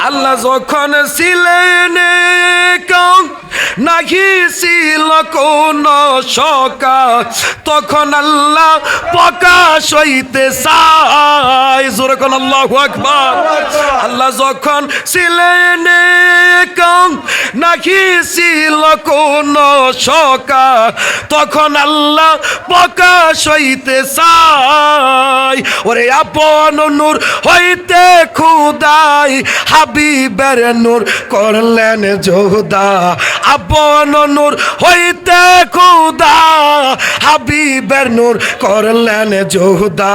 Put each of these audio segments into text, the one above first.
আল্লাহ যখন ছিলেন কম নাহি ছিল কোন শকা, তখন আল্লাহ প্রকাশ হইতে চায়। জোরে কোন আল্লাহু আকবার। আল্লাহ যখন ছিলেন কম নাহি ছিল কোন শকা, তখন আল্লাহ প্রকাশ হইতে চায়। ওরে আপন নূর হইতে খুদাই হাবিবের নূর করলেন যোদা। আপন নূর হইতে খুদা হাবিবের নূর করলেন যোদা।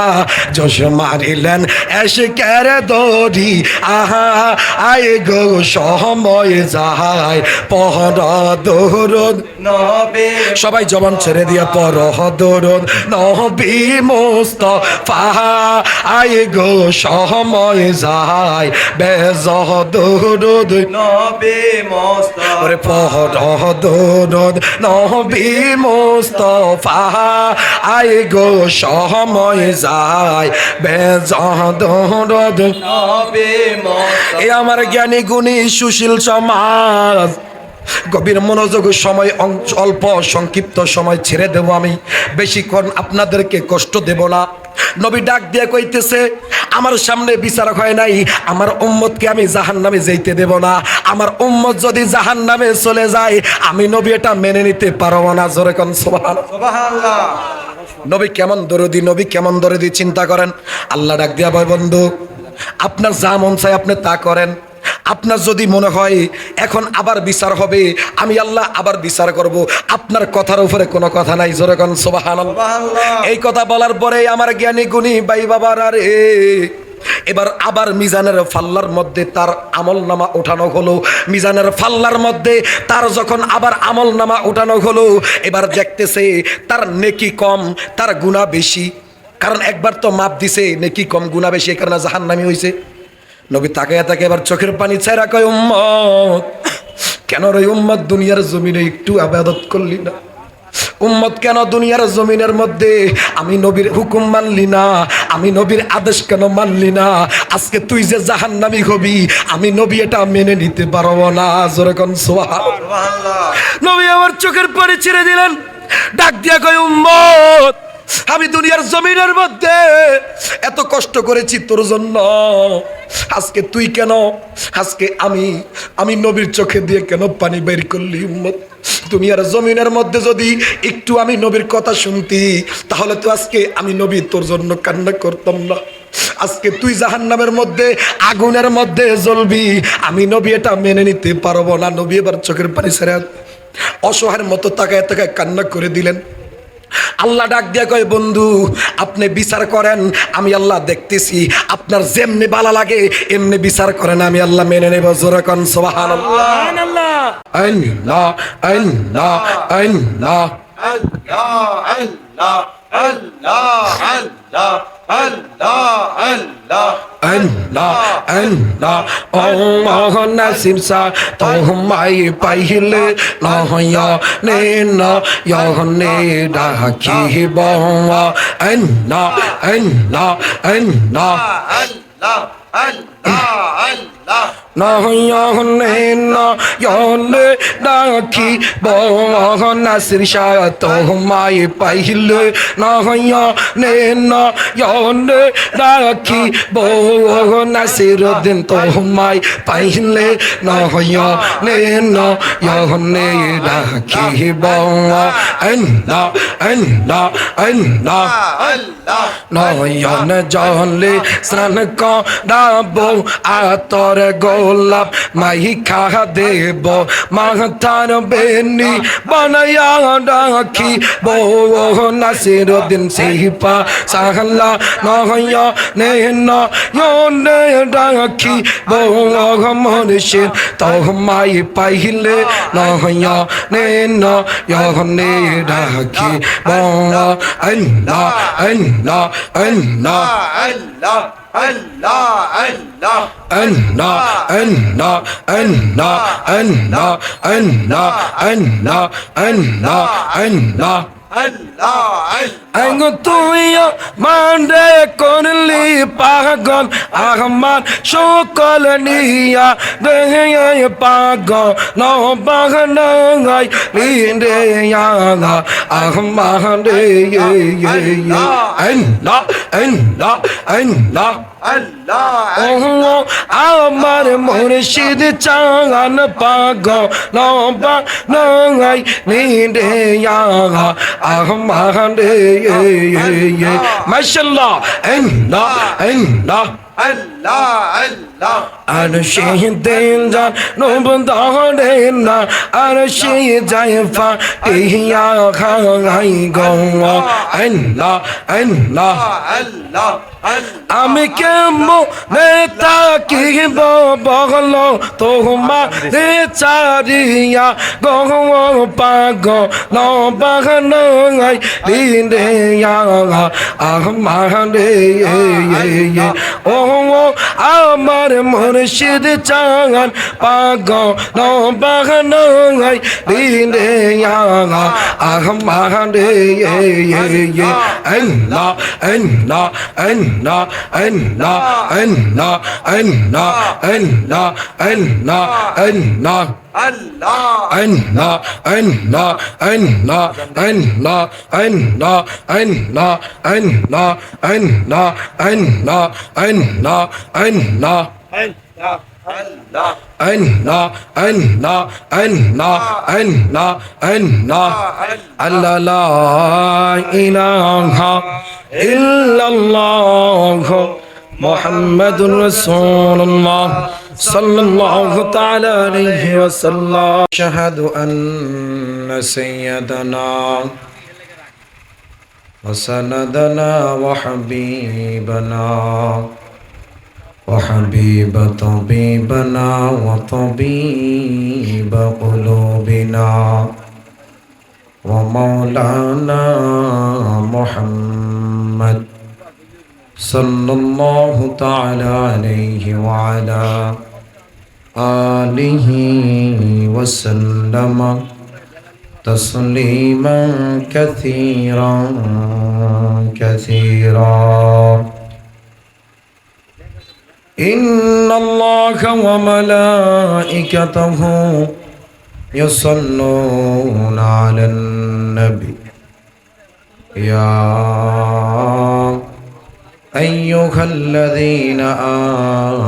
যশ মারিলেন এশকের দড়ি, আহা আয় গো সময় যায় পহর দরুদ নবী। সবাই জবান ছেড়ে দিয়ে পর দরুদ নবী মুস্তাফা। আয় গো সময় যায় বেজহ দরুদ নবী মুস্তাফা। ওরে পহর দরুদ নবী মুস্তাফা। আয় গো সময় যায় বেজহ দরুদ নবী মুস্তাফা। এ আমার জ্ঞানী গুণী সুশীল সমাজ, গভীর মনোযোগ সময় অল্প সংক্ষিপ্ত সময় ছেড়ে দেব আমি, বেশিক্ষণ আপনাদেরকে কষ্ট দেব না। নবী ডাক দিয়ে কইতেছে, আমার সামনে বিচারক হয় নাই, আমার উম্মতকে আমি জাহান্নামে যেতে দেব না। আমার উম্মত যদি জাহান্নামে চলে যায়, আমি নবী এটা মেনে নিতে পারবো না। জোরে কোন সুবহানাল্লাহ। নবী কেমন দরদি, নবী কেমন দরদি চিন্তা করেন। আল্লাহ ডাক দিয়া বয়, বন্ধু আপনার যা মন চায় আপনি তা করেন। আপনার যদি মনে হয় এখন আবার বিচার হবে, আমি আল্লাহ আবার বিচার করব, আপনার কথার উপরে কোনো কথা নাই। জোরে কোন সুবহানাল্লাহ। এই কথা বলার পরে আমার জ্ঞানী গুণী ভাই বাবারা রে, এবার আবার মিজানের ফাল্লার মধ্যে তার আমল নামা উঠানো হলো। মিজানের ফাল্লার মধ্যে তার যখন আবার আমল নামা উঠানো হলো, এবার দেখতেছে তার নেকি কম, তার গুনাহ বেশি। কারণ একবার তো মাপ দিছে, নেকি কম গুনাহ বেশি, এই কারণে জাহান্নামী হয়েছে। নবী তাকায় তাকে এবার চোখের পানি ছাইরা কয়, উম্মত কেন রে উম্মত দুনিয়ার জমিনে একটু ইবাদত করলি না? উম্মত কেন দুনিয়ার জমিনের মধ্যে আমি নবীর হুকুম মানলি না? আমি নবীর আদেশ কেন মানলি না? আজকে তুই যে জাহান্নামী হবি, আমি নবী এটা মেনে নিতে পারবো না। জোরে কোন সুবহানাল্লাহ। নবী আমার চোখের পানি ছেড়ে দিলেন, ডাক দিয়া কয়, উম্মত আমি দুনিয়ার জমিনের মধ্যে এত কষ্ট করেছি তোর জন্য, আজকে তুই কেন, আজকে আমি নবীর চোখে দিয়ে কেন পানি বের করলি? উম্মত দুনিয়ার জমিনের মধ্যে যদি একটু আমি নবীর কথা শুনতি, তাহলে তো আজকে আমি নবী তোর জন্য কান্না করতাম না। আজকে তুই জাহান্নামের মধ্যে আগুনের মধ্যে জ্বলবি, আমি নবী এটা মেনে নিতে পারবো না। নবী এবার চোখের পানি ছেড়ে অসহায়ের মতো তাকায় তাকায় কান্না করে দিলেন। আল্লাহ ডাক দিয়া কয়, বন্ধু আপনি বিচার করেন, আমি আল্লাহ দেখতেছি, আপনার যেমনি ভালো লাগে এমনি বিচার করেন, আমি আল্লাহ মেনে নেব। জোরে কোন সুবহানাল্লাহ। আল্লাহ আল্লাহ আল্লাহ আল্লাহ আল্লাহ আল্লাহ আল্লাহ আল্লাহ আল্লাহ আল্লাহ আল্লাহ নাসির সা তোমায় পাইলে নয়নে নয়নে ডাকিব। আল্লাহ আল্লাহ আল্লাহ আল্লাহ আল্লাহ নয়নে নয়নে ডাকিব। নাসির শাহ তোমায় পাইলে নয়নে নয়নে ডাকিব। নাসিরউদ্দিন তোমায় পাইলে নয়নে নয়নে ডাকিব। আল্লাহ আল্লাহ আল্লাহ আল্লাহ নয়ন জলে স্নান করাব, আতর গোলাপ মাইখা দেব, মাথার বেনি বানায়া রাখিব। নাসিরউদ্দিন সিপা সাহলা নয়নে নয়নে রাখিব। মুর্শিদ তোমায় পাইলে নয়নে নয়নে রাখিব। আল্লাহ আল্লাহ আল্লাহ আল্লাহ আল্লাহ আল্লাহ আল্লাহ আল্লাহ আল্লাহ আল্লাহ আল্লাহ আল্লাহ আল্লাহ আল্লাহ আল্লাহ আল্লাহ আইগো তুই মান্ডে করলি পাগল আমার সকল নিয়া দেহে পাগল বাগনাই লিন্দে ইয়াগা আহমাদে আল্লাহ আল্লাহ আল্লাহ আল্লাহ আমার মুর্শিদ চাঁদ পাগল বাগনাই লিন্দে ইয়াগা আহমাদে মাশাআল্লাহ আল্লাহ আল্লাহ আল্লাহ আল্লাহ আর সেই দিন জান নবদারে না আর সেই জায়ফা ইয়া খাই গো আল্লাহ আল্লাহ আল্লাহ আমি কেমন নেতা কি বগল তোমারে চারিয়া গো পাগল বাগনাই লিন্দে আহমাদে ও আমার মুর্শিদ চাঁদ পাগল বাগনাই লিন্দে আহমাদে আল্লাহ আল্লাহ আল্লাহ আল্লাহ আল্লাহ আল্লাহ আল্লাহ আল্লাহ আল্লাহ Allah Allah Allah Allah Allah Allah Allah Allah Allah Allah Allah Allah Allah Allah Allah Allah Allah la ilaha illallah Muhammadur Rasulullah sallallahu ta'ala alayhi wa sallam ashhadu anna sayyidana wa sanadana wa habibana wa habiba tabibana wa tabiba qulubina wa maulana Muhammad sallallahu ta'ala alayhi wa ala alihi wa sallama tasliman kathiran kathiran inna allaha wa malaikatahu yusalluna 'alan nabi ya أيها الذين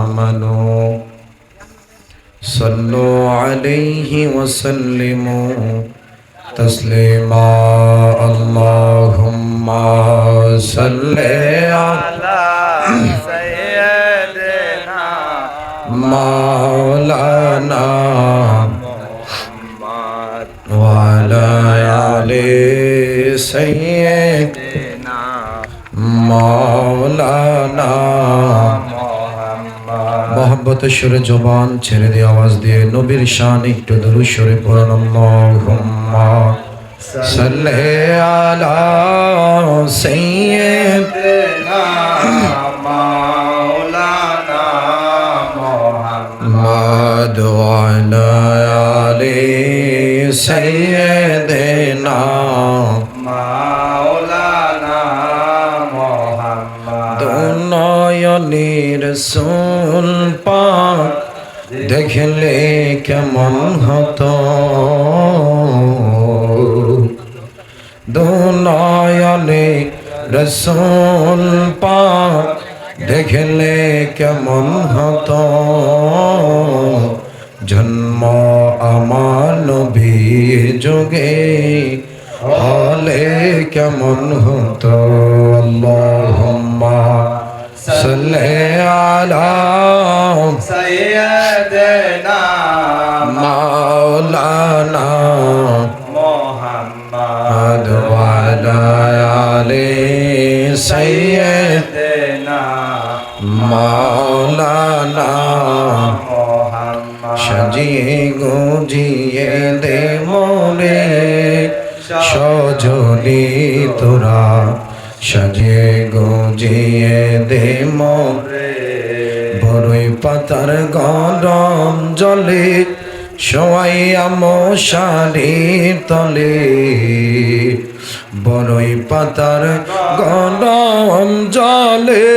آمنوا صلوا عليه وسلموا تسليما اللهم صل على سيدنا مولانا محمد وعلى آل سيدنا मौलाना मोहब्बत शुर जुबान छेड़े दे आवाज दिए नबीर शान एकटू दुरूद शरीफ पढ़ुन अल्लाहुम्मा सल्ली अला सय्यिदिना मौलाना मुहम्मद व अला आलि सय्यिदिना रसूल पाक देखले केमन हतो दो नयने रसूल पाक देखले केमन हतो जन्म আমার নবীর যুগে হলে কেমন হতো আল্লাহুম্মা সাল্লি আলা সাইয়্যিদিনা মাওলানা মুহাম্মদ ওয়া আলা আলি সাইয়্যিদিনা মাওলানা মুহাম্মদ সাজিয়ে গুজিয়ে দে মোরে সজনি তোরা সাজিয়ে গুজিয়ে দে মোরে বড়ই পাতার গরম জলে শোয়াইয়া মশারির তলে বড়ই পাতার গরম জলে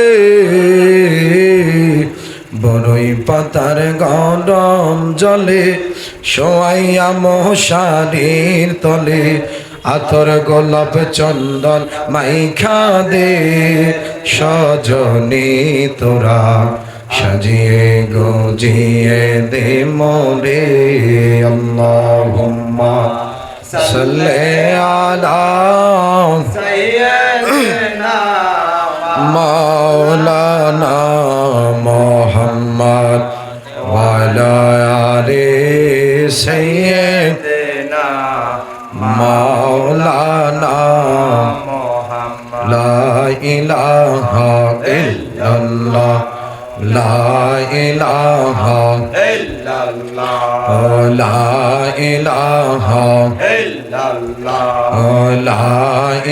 বড়ই পাতার গরম জলে শোয়াইয়া মশারির তলে আতর গোলাপ চন্দন মাইখা দে সজনী তোরা সাজিয়ে গজিয়ে দে মোরে আল্লাহুম্মা সাল্লি আলা সাইয়্যিদিনা মাওলানা মুহাম্মদ ওয়া আলা আলি সাইয়্যিদিনা মাওলানা মুহাম্মদ লা ইলাহা ইল্লাল্লাহ লা ইলাহা ইল্লাল্লাহ লা ইলাহা ইল্লাল্লাহ লা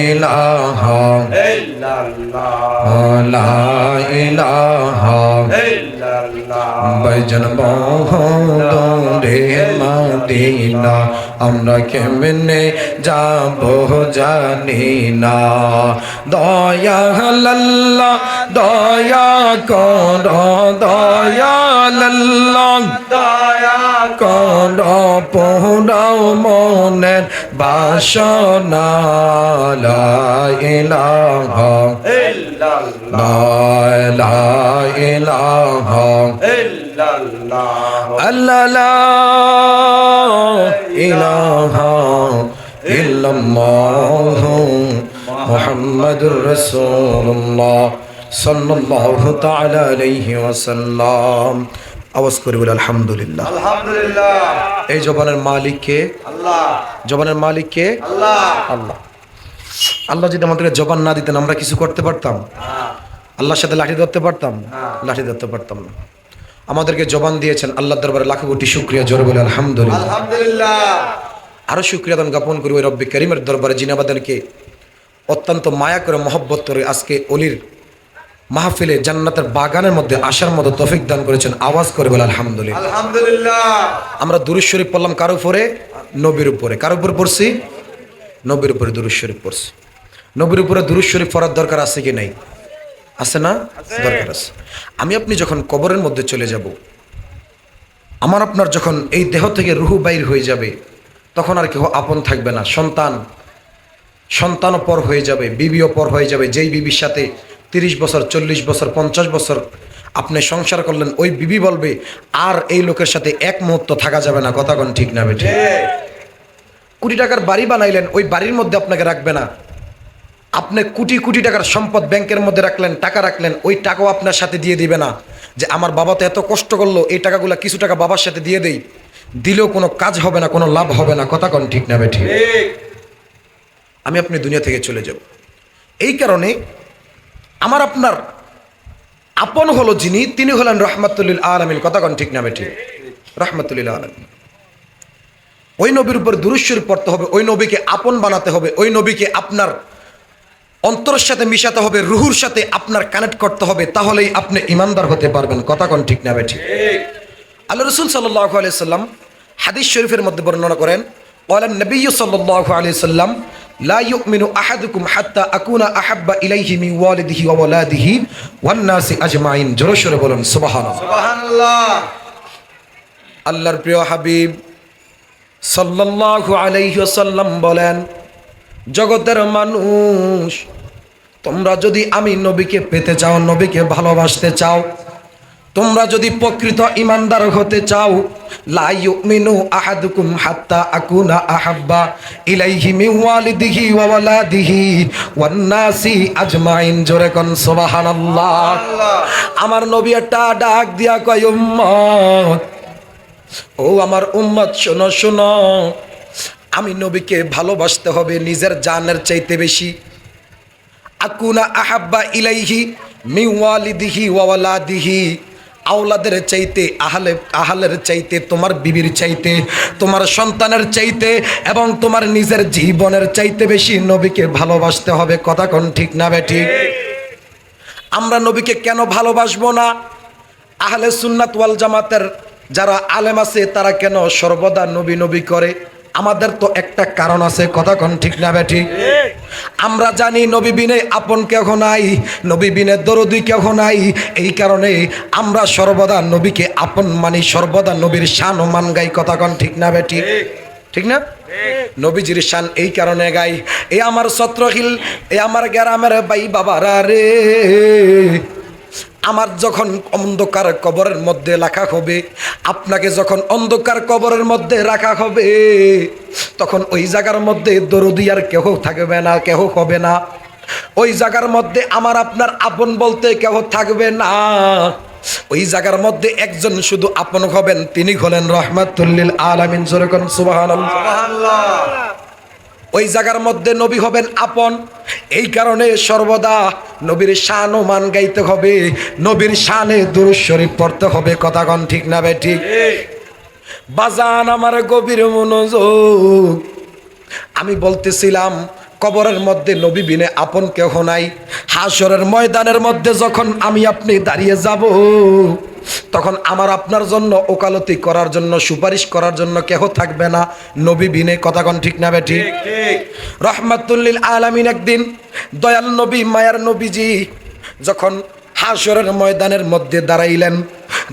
ইলাহা ইল্লাল্লাহ লা ইলাহা ইল্লাল্লাহ বাইজান বহুদূরে মদিনা আমরা কেমনে যাব জানি না দয়া আল্লাহ দয়া কর দয়া আল্লাহ দয়া কর পোড়াও মনের বাসনা লা ইলাহা ইল্লাল্লাহ লা ইলাহা ইল্লাল্লাহ আল্লাহ ইলাহা ইল্লাল্লাহ মুহাম্মাদুর রাসূলুল্লাহ সাল্লাল্লাহু তাআলা আলাইহি ওয়াসাল্লাম। আওয়াজ করে বলে আলহামদুলিল্লাহ। আলহামদুলিল্লাহ। এই জবানের মালিক কে? আল্লাহ। জবানের মালিক কে? আল্লাহ। আল্লাহ। আল্লাহ যদি আমাদেরকে জবান না দিতেন আমরা কিছু করতে পারতাম? আল্লাহর সাথে লাঠি ধরতে পারতাম? লাঠি ধরতে পারতাম না। আমাদেরকে জবান দিয়েছেন, আল্লাহর দরবারে লাখো কোটি শুকরিয়া, জোরে বলে আলহামদুলিল্লাহ। আলহামদুলিল্লাহ। আরো শুকরিয়া দান জ্ঞাপন করি ওই রব্বে করিমের দরবারে যিনি আমাদেরকে অত্যন্ত মায়া করে মহব্বত করে আজকে অলির মাহফিলে জান্নাতের বাগানের মধ্যে আসার মতো তৌফিক দান করেছেন। আওয়াজ করে বলে আলহামদুলিল্লাহ। আলহামদুলিল্লাহ। আমরা দুরূদ শরীফ পড়লাম কার উপরে? নবীর উপরে। কার উপর পড়ছি? নবীর উপরে দুরূদ শরীফ পড়ছি। নবীর উপরে দুরূদ শরীফ পড়ার দরকার আছে কি নাই? আছে না? দরকার আছে। আমি আপনি যখন কবরের মধ্যে চলে যাব, আমার আপনার যখন এই দেহ থেকে রুহু বাইর হয়ে যাবে, তখন আর কেউ আপন থাকবে না। সন্তানও পর হয়ে যাবে, বিবিও পর হয়ে যাবে। যেই বিবির সাথে 30 বছর 40 বছর 50 বছর আপনি সংসার করলেন, ওই বিবি বলবে আর এই লোকের সাথে এক মুহূর্ত থাকা যাবে না। কথা কোন ঠিক না বেঠিক? কোটি টাকার বাড়ি বানাইলেন, ওই বাড়ির মধ্যে আপনাকে রাখবে না। আপনি কোটি কোটি টাকার সম্পদ ব্যাংকের মধ্যে রাখলেন, টাকা রাখলেন, ওই টাকাও আপনার সাথে দিয়ে দিবে না। যে আমার বাবা তো এত কষ্ট করলো, এই টাকাগুলো কিছু টাকা বাবার সাথে দিয়ে দেই, দিলেও কোনো কাজ হবে না, কোনো লাভ হবে না। কথা কোন ঠিক না বেঠিক? আমি আপনি দুনিয়া থেকে চলে যাব। এই কারণে আমার আপনার আপন হলো যিনি, তিনি হলেন রহমাতুল আলামিন। কথা কোন ঠিক না বেঠিক? রহমাতুল আলামিন। ওই নবীর উপর দুরূদ শরীফ পড়তে হবে, ওই নবীকে আপন বানাতে হবে, ওই নবীকে আপনার অন্তরের সাথে মিশাতে হবে, রুহুর সাথে আপনার কানেক্ট করতে হবে, তাহলেই আপনি ইমানদার হতে পারবেন। কথা কোন ঠিক না বেঠিক? আল্লাহ রাসূল সাল্লাল্লাহু আলাইহি সাল্লাম হাদিস শরীফের মধ্যে বর্ণনা করেন, ক্বালা নবী সাল্লাল্লাহু আলাইহি সাল্লাম লা ইউমিনু আহাদুকুম হাত্তা আকুনা আহাব্বা ইলাইহি মিন ওয়ালিদিহি ওয়া ওয়ালাদিহি ওয়ান নাসি আজমাইন। জোরে সোরে বলুন সুবহানাল্লাহ। সুবহানাল্লাহ। আল্লাহর প্রিয় হাবিব সাল্লাল্লাহু আলাইহি ওয়াসাল্লাম বলেন, জগতের মানুষ, তোমরা যদি আমি নবীকে পেতে চাও, নবীকে ভালোবাসতে চাও, তোমরা যদি প্রকৃত ইমানদার হতে চাও, লা ইউমিনু আহাদুকুম হাত্তা আকুনা আহাব্বা ইলাইহি মিন ওয়ালিদিহি ওয়া ওয়ালাদিহি ওয়ান নাসি আজমাইন। জোরে কোন সুবহানাল্লাহ। আমার নবী একটা ডাক দিয়া কয়, উম্মত, ও আমার উম্মত, শোনো শোনো, আমি নবীকে ভালোবাসতে হবে নিজের জানের চাইতে বেশি। আকুনা আহাব্বা ইলাইহি মিন ওয়ালিদিহি ওয়া ওয়ালাদিহি, আওলাদের চাইতে, আহলের চাইতে, তোমার বিবির চাইতে, তোমার সন্তানের চাইতে এবং তোমার নিজের জীবনের চাইতে বেশি নবীকে ভালোবাসতে হবে। কথা কোন ঠিক না বেঠিক? আমরা নবীকে কেন ভালোবাসবো না? আহলে সুন্নাত ওয়াল জামাতের যারা আলেম আছে তারা কেন সর্বদা নবী নবী করে? আমাদের তো একটা কারণ আছে, কথা কোন ঠিক না বেঠি? আমরা জানি নবী বিনে আপন কেহ নাই, নবী বিনে দরদি কেহ নাই। এই কারণে আমরা সর্বদা নবীকে আপন মানি, সর্বদা নবীর শান ও মান গাই, কথা কোন ঠিক না বেঠি? ঠিক না? নবীজির শান এই কারণে গাই। এ আমার ছত্রখিল, এ আমার গ্রামের ভাই বাবারা রে, আমার যখন অন্ধকার কবরের মধ্যে রাখা হবে, আপনাকে যখন অন্ধকার কবরের মধ্যে রাখা হবে, তখন ওই জায়গার মধ্যে দরদি আর কেহ থাকবে না, কেহ হবে না। ওই জায়গার মধ্যে আমার আপনার আপন বলতে কেহ থাকবে না। ওই জায়গার মধ্যে একজন শুধু আপন হবেন, তিনি হলেন রহমাতুল্লিল আলামিন। জোরে কোন সুবহানাল্লাহ। সুবহানাল্লাহ। ওই জায়গার মধ্যে নবী হবেন আপন। এই কারণে সর্বদা নবীর শান ও মান গাইতে হবে, নবীর শানে দুরূদ শরীফ পড়তে হবে, কথা কোন ঠিক না বে ঠিক? বাজান আমার গভীর মনোযোগ, আমি বলতেছিলাম কবরের মধ্যে নবী বিনে আপন কেহ নাই। হাসরের ময়দানের মধ্যে যখন আমি আপনি দাঁড়িয়ে যাব, তখন আমার আপনার জন্য ওকালতি করার জন্য, সুপারিশ করার জন্য কেহ থাকবে না নবী বিনে, কথা কোন ঠিক না বেঠি? রহমাতুল্লিল আলামিন একদিন দয়াল নবী, মায়ার নবীজি যখন হাসরের ময়দানের মধ্যে দাঁড়াইলেন,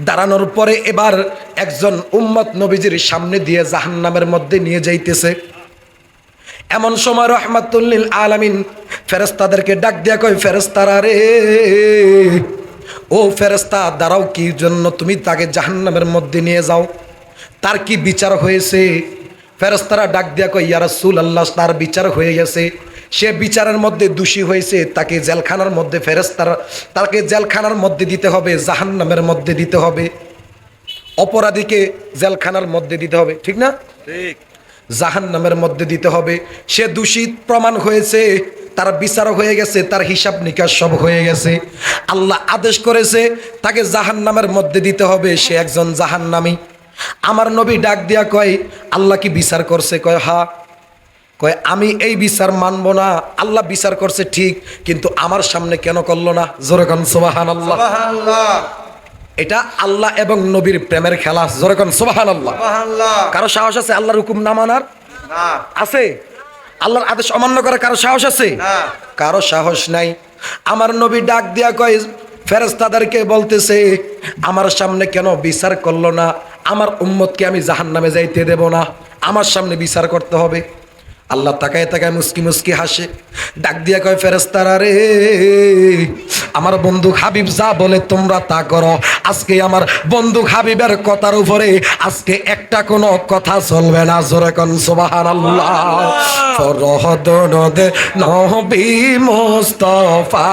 দাঁড়ানোর পরে এবার একজন উম্মত নবীজির সামনে দিয়ে জাহান্নামের মধ্যে নিয়ে যাইতেছে। এমন সময় রহমাতুল্লিল আলামিন ফেরেশতাদেরকে ডাক দিয়া কয়, ফেরেশতারা রে, ও ফেরেশতা দাঁড়াও, কি জন্য তুমি তাকে জাহান্নামের মধ্যে নিয়ে যাও? তার কি বিচার হয়েছে? ফেরেশতারা ডাক দিয়া কয়, ইয়া রাসূলুল্লাহ, তার বিচার হয়ে গেছে, সে বিচারের মধ্যে দোষী হয়েছে, তাকে জেলখানার মধ্যে তাকে জেলখানার মধ্যে দিতে হবে, জাহান্নামের মধ্যে দিতে হবে। অপরাধীকে জেলখানার মধ্যে দিতে হবে, ঠিক না? ঠিক। জাহান্নামের মধ্যে দিতে হবে। সে দোষী প্রমাণ হয়েছে, তার বিচার হয়ে গেছে, তার হিসাব নিকাশ সব হয়ে গেছে। আল্লাহ আদেশ করেছে তাকে জাহান্নামের মধ্যে দিতে হবে, সে একজন জাহান্নামী। আমার নবী ডাক দিয়া কয়, আল্লাহ কি বিচার করছে? কয় হ্যাঁ। কয় আমি এই বিচার মানব না। আল্লাহ বিচার করছে ঠিক, কিন্তু আমার সামনে কেন করলো না? জোরে কোন সুবহানাল্লাহ। সুবহানাল্লাহ। এটা আল্লাহ এবং নবীর প্রেমের খেলা। জোরে কোন সুবহানাল্লাহ। সুবহানাল্লাহ। কারো সাহস আছে আল্লাহর হুকুম না মানার? না। আছে? আল্লাহর আদেশ অমান্য করে কারো সাহস আছে? না। কারো সাহস নাই। আমার নবী ডাক দিয়া কয়, ফেরেশতাদেরকে বলতেছে, আমার সামনে কেন বিচার করলো না? আমার উম্মতকে আমি জাহান্নামে যাইতে দেব না, আমার সামনে বিচার করতে হবে। আল্লাহ তাকায় তাকায় মুস্কি মুস্কি হাসে, ডাক দিয়া কয়, ফেরেশতারা রে, আমার বন্ধু হাবিব যা বলে তোমরা তা করো। আজকে আমার বন্ধু হাবিবের কথার উপরে আজকে একটা কোনো কথা চলবে না। জোরে কোন সুবহানাল্লাহ। ফরহদনদ নবী মুস্তাফা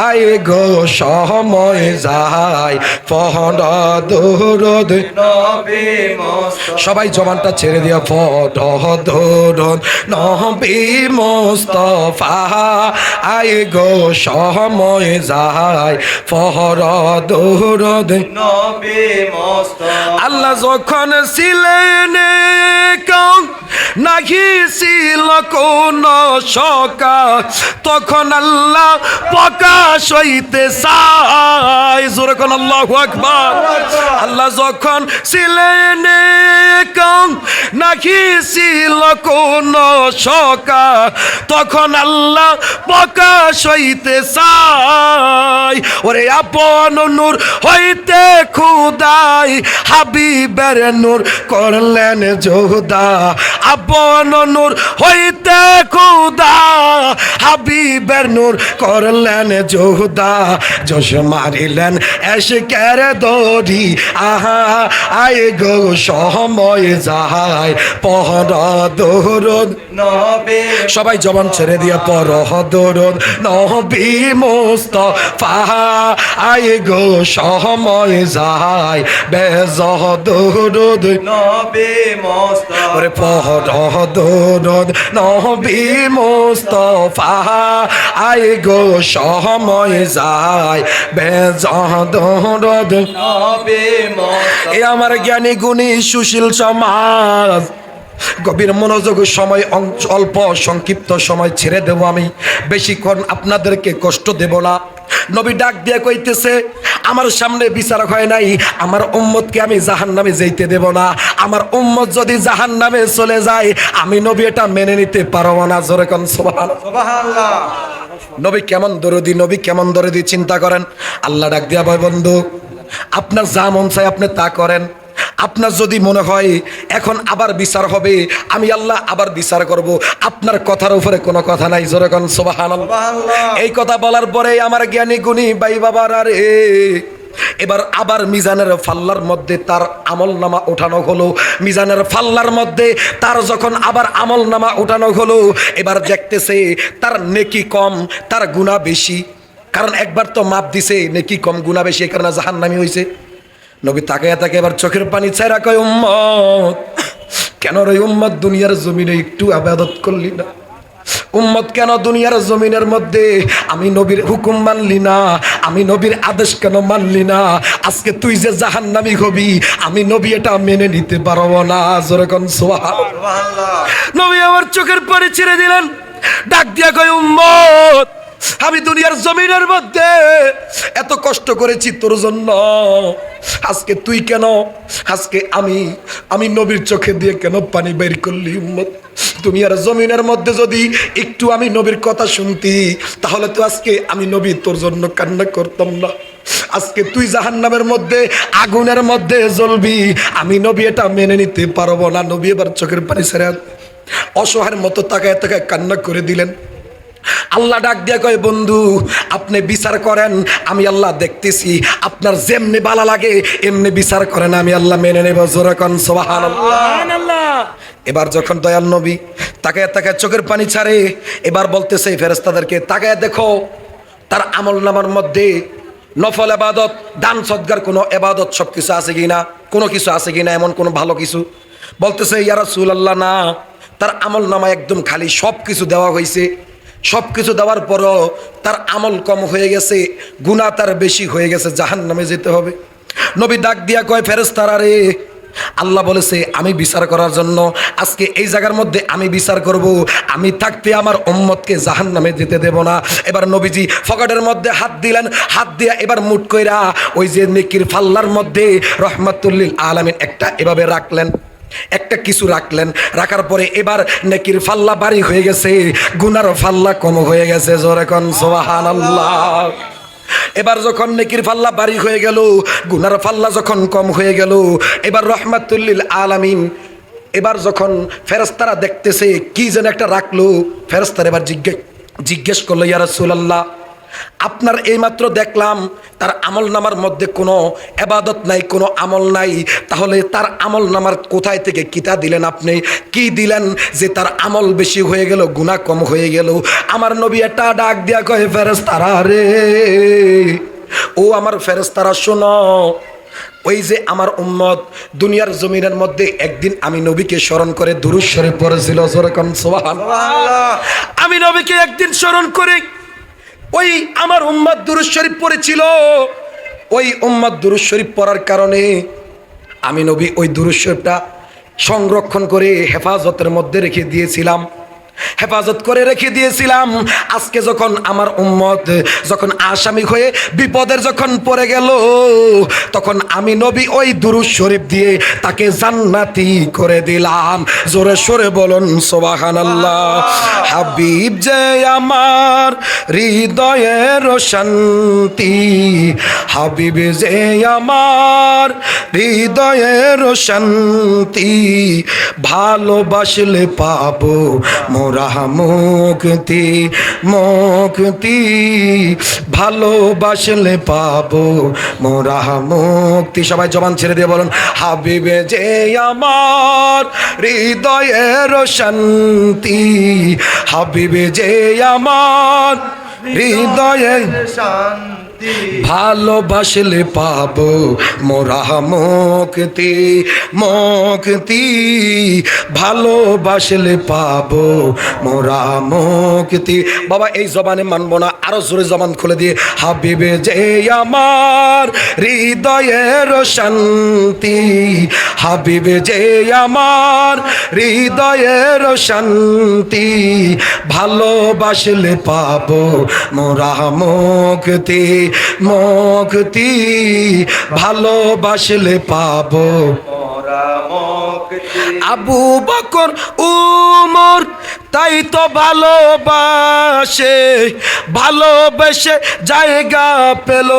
আই গো সময় যায়, ফরহদনদ নবী মুস্তাফা। সবাই জবানটা ছেড়ে দিয়া, ফরহদনদ নবী মুস্তাফা আই গো সময় যায়, ফরহদনদ নবী মুস্তাফা। আল্লাহ যখন ছিলেন কম নাহি ছিল কোন শকা, তখন আল্লাহ প্রকাশ হইতে চায়। জোরে কোন আল্লাহু আকবার। আল্লাহ যখন ছিলেন কম নাহি ছিল কোন শকা, তখন আল্লাহ প্রকাশ হইতে চায়। ওরে আপন নূর হইতে খুদাই হাবিবের নূর করলেন যোদা, আপন নূর হইতে খুদা হাবিবের নূর করলেন যোদা। জোশ মারিলেন এশকের দড়ি, আহা আয় গো সময় যায়, পহরদরদ নবী। সবাই জবান ছেড়ে দিয়া, পরহদরদ নবী মুস্তাফা আয় গো সময় যায়, বেজহদরদ নবী মুস্তাফা। ওরে পহরদরদ নবী মুস্তাফা আয় গো সময় যায়, বেজহদরদ। নবী মুস্তাফা। এ আমার জ্ঞানী গুণী সুশীল সমাজ, গভীর মনোযোগ, সময় অল্প সংক্ষিপ্ত সময় ছেড়ে দেব আমি, বেশিক্ষণ আপনাদেরকে কষ্ট দেব না। নবী ডাক দিয়ে কইতেছে, আমার সামনে বিচারক হয় নাই, আমার উম্মতকে আমি জাহান্নামে যেতে দেব না। আমার উম্মত যদি জাহান্নামে চলে যায়, আমি নবী এটা মেনে নিতে পারবো না। জোরে কোন সুবহানাল্লাহ। সুবহানাল্লাহ। নবী কেমন দরদি, নবী কেমন দরদি, চিন্তা করেন। আল্লাহ ডাক দিয়া ভাই বন্ধু, আপনার যা মন চায় আপনি তা করেন। আপনার যদি মনে হয় এখন আবার বিচার হবে, আমি আল্লাহ আবার বিচার করব, আপনার কথার উপরে কোনো কথা নাই। জোরে কোন সুবহানাল্লাহ। সুবহানাল্লাহ। এই কথা বলার পরে আমার জ্ঞানী গুণী ভাই বাবার আরে এবার আবার মিজানের ফাল্লার মধ্যে তার আমল নামা ওঠানো হলো। মিজানের ফাল্লার মধ্যে তার যখন আবার আমল নামা ওঠানো হলো, এবার দেখতেছে তার নেকি কম, তার গুনাহ বেশি। কারণ একবার তো মাপ দিছে, নেকি কম গুনাহ বেশি, এই কারণে জাহান্নামী হয়েছে। নবী তাকায় তাকে এবার চোখের পানি ছাইরা কয়, উম্মত কেন রে উম্মত দুনিয়ার জমিনে একটু ইবাদত করলি না? উম্মত কেন দুনিয়ার জমিনের মধ্যে আমি নবীর হুকুম মানলি না? আমি নবীর আদেশ কেন মানলি না? আজকে তুই যে জাহান্নামী হবি, আমি নবী এটা মেনে নিতে পারবো না। জোরে কোন সুবহানাল্লাহ। সুবহানাল্লাহ। নবী আমার চোখের পানি ছেড়ে দিলেন, ডাক দিয়া কয়, উম্মত আমি দুনিয়ার জমিনের মধ্যে এত কষ্ট করেছি তোর জন্য, আজকে তুই কেন, আজকে আমি নবীর চোখে দিয়ে কেন পানি বের করলি? উম্মত দুনিয়ার জমিনের মধ্যে যদি একটু আমি নবীর কথা শুনতি, তাহলে তো আজকে আমি নবী তোর জন্য কান্না করতাম না। আজকে তুই জাহান্নামের মধ্যে আগুনের মধ্যে জ্বলবি, আমি নবী এটা মেনে নিতে পারবো না। নবী এবার চোখের পানি ছেড়ে অসহায়ের মতো তাকায় তাকায় কান্না করে দিলেন। আল্লাহ ডাক দিয়া কয়, বন্ধু আপনি বিচার করেন, আমি আল্লাহ দেখতেছি, আপনার যেমনি ভালো লাগে এমনি বিচার করেন, আমি আল্লাহ মেনে নেব। জোরে কোন সুবহানাল্লাহ। এবার যখন দয়াল নবী তাকায় তাকায় চোখের পানি ছাড়ে, এবার বলতেছে ফেরেশতাদেরকে, তাকায় দেখো তার আমল নামার মধ্যে নফল ইবাদত, দান সদকার কোনো ইবাদত সবকিছু আছে কিনা, কোনো কিছু আছে কিনা, এমন কোনো ভালো কিছু? বলতেছে, ইয়া রাসূলুল্লাহ না, তার আমল নামা একদম খালি, সব কিছু দেওয়া হয়েছে, সব কিছু দেওয়ার পরও তার আমল কম হয়ে গেছে, গুনাহ তার বেশি হয়ে গেছে, জাহান্নামে যেতে হবে। নবী ডাক দিয়া কয়, ফেরেশতারা রে, আল্লাহ বলেছে আমি বিচার করার জন্য, আজকে এই জায়গার মধ্যে আমি বিচার করব, আমি থাকতে আমার উম্মতকে জাহান্নামে যেতে দেব না। এবার নবীজি পকেটের মধ্যে হাত দিলেন, হাত দিয়া এবার মুঠ কইরা ওই যে নেকির ফাল্লার মধ্যে রাহমাতুল লিল আলামিন একটা এভাবে রাখলেন, একটা কিছু রাখলেন, রাখার পরে এবার নেকির ফাল্লা বাড়ি হয়ে গেছে, গুনার ফাল্লা কম হয়ে গেছে। জোরে কোন সুবহানাল্লাহ। এবার যখন নেকির ফাল্লা বাড়ি হয়ে গেল, গুনার ফাল্লা যখন কম হয়ে গেল, এবার রাহমাতুল লিল আলামিন, এবার যখন ফেরেশতারা দেখতেছে কি যেন একটা রাখলো, ফেরেশতারা এবার জিজ্ঞেস করলো, ইয়া রাসূলুল্লাহ আপনার এইমাত্র দেখলাম তার আমল নামার মধ্যে কোনো ইবাদত নাই, কোনো আমল নাই, তাহলে তার আমল নামার কোথায় থেকে কিতা দিলেন আপনি? কি দিলেন যে তার আমল বেশি হয়ে গেল, গুনাহ কম হয়ে গেল? আমার নবী এটা ডাক দিয়া কয়, ফেরেশতারা রে, ও আমার ফেরেশতারা শোনো, ওই যে আমার উম্মত দুনিয়ার জমিনের মধ্যে একদিন আমি নবীকে স্মরণ করে দুরূদ শরীফ পড়েছিল। জোরে কোন সুবহানাল্লাহ। আমি নবীকে একদিন স্মরণ করে ওই আমার উম্মত দুরূদ শরীফ পড়েছিল, ওই উম্মত দুরূদ শরীফ পড়ার কারণে আমি নবী ওই দুরূদ শরীফটা সংরক্ষণ করে হেফাজতের মধ্যে রেখে দিয়েছিলাম, হেফাজত করে রেখে দিয়েছিলাম। আজকে যখন আমার উম্মত যখন আসামি হয়ে বিপদের যখন পড়ে গেল, তখন আমি নবী ওই দুরূদ শরীফ দিয়ে তাকে জান্নাতি করে দিলাম। জোরে সোরে বলুন সুবহানাল্লাহ। হাবিব যে আমার হৃদয়ের শান্তি, হাবিব যে আমার হৃদয়ের শান্তি, ভালোবাসলে পাবো মোরা মুক্তি, মুক্তি, ভালোবাসলে পাবো মোরা মুক্তি। সবাই জবান ছেড়ে দিয়ে বলুন, হাবিবে যে আমার হৃদয়ের শান্তি, হাবিবে যে আমার হৃদয়ের শান্তি, ভালোবাসলে পাবো মোরা মুক্তি, মুক্তি, ভালোবাসলে পাবো মোরা মুক্তি। বাবা এই জবানে মানবো না, আরো জোরে জবান খুলে দিয়ে, হাবিবে যে আমার হৃদয়ের শান্তি, হাবিব যে আমার হৃদয়ের শান্তি, ভালোবাসলে পাবো মোরা মুক্তি, মুক্তি ভালোবাসলে পাবো। মোরা মুক্তি। আবু বকর উমর তাই তো ভালোবাসে, ভালোবেসে জায়গা পেল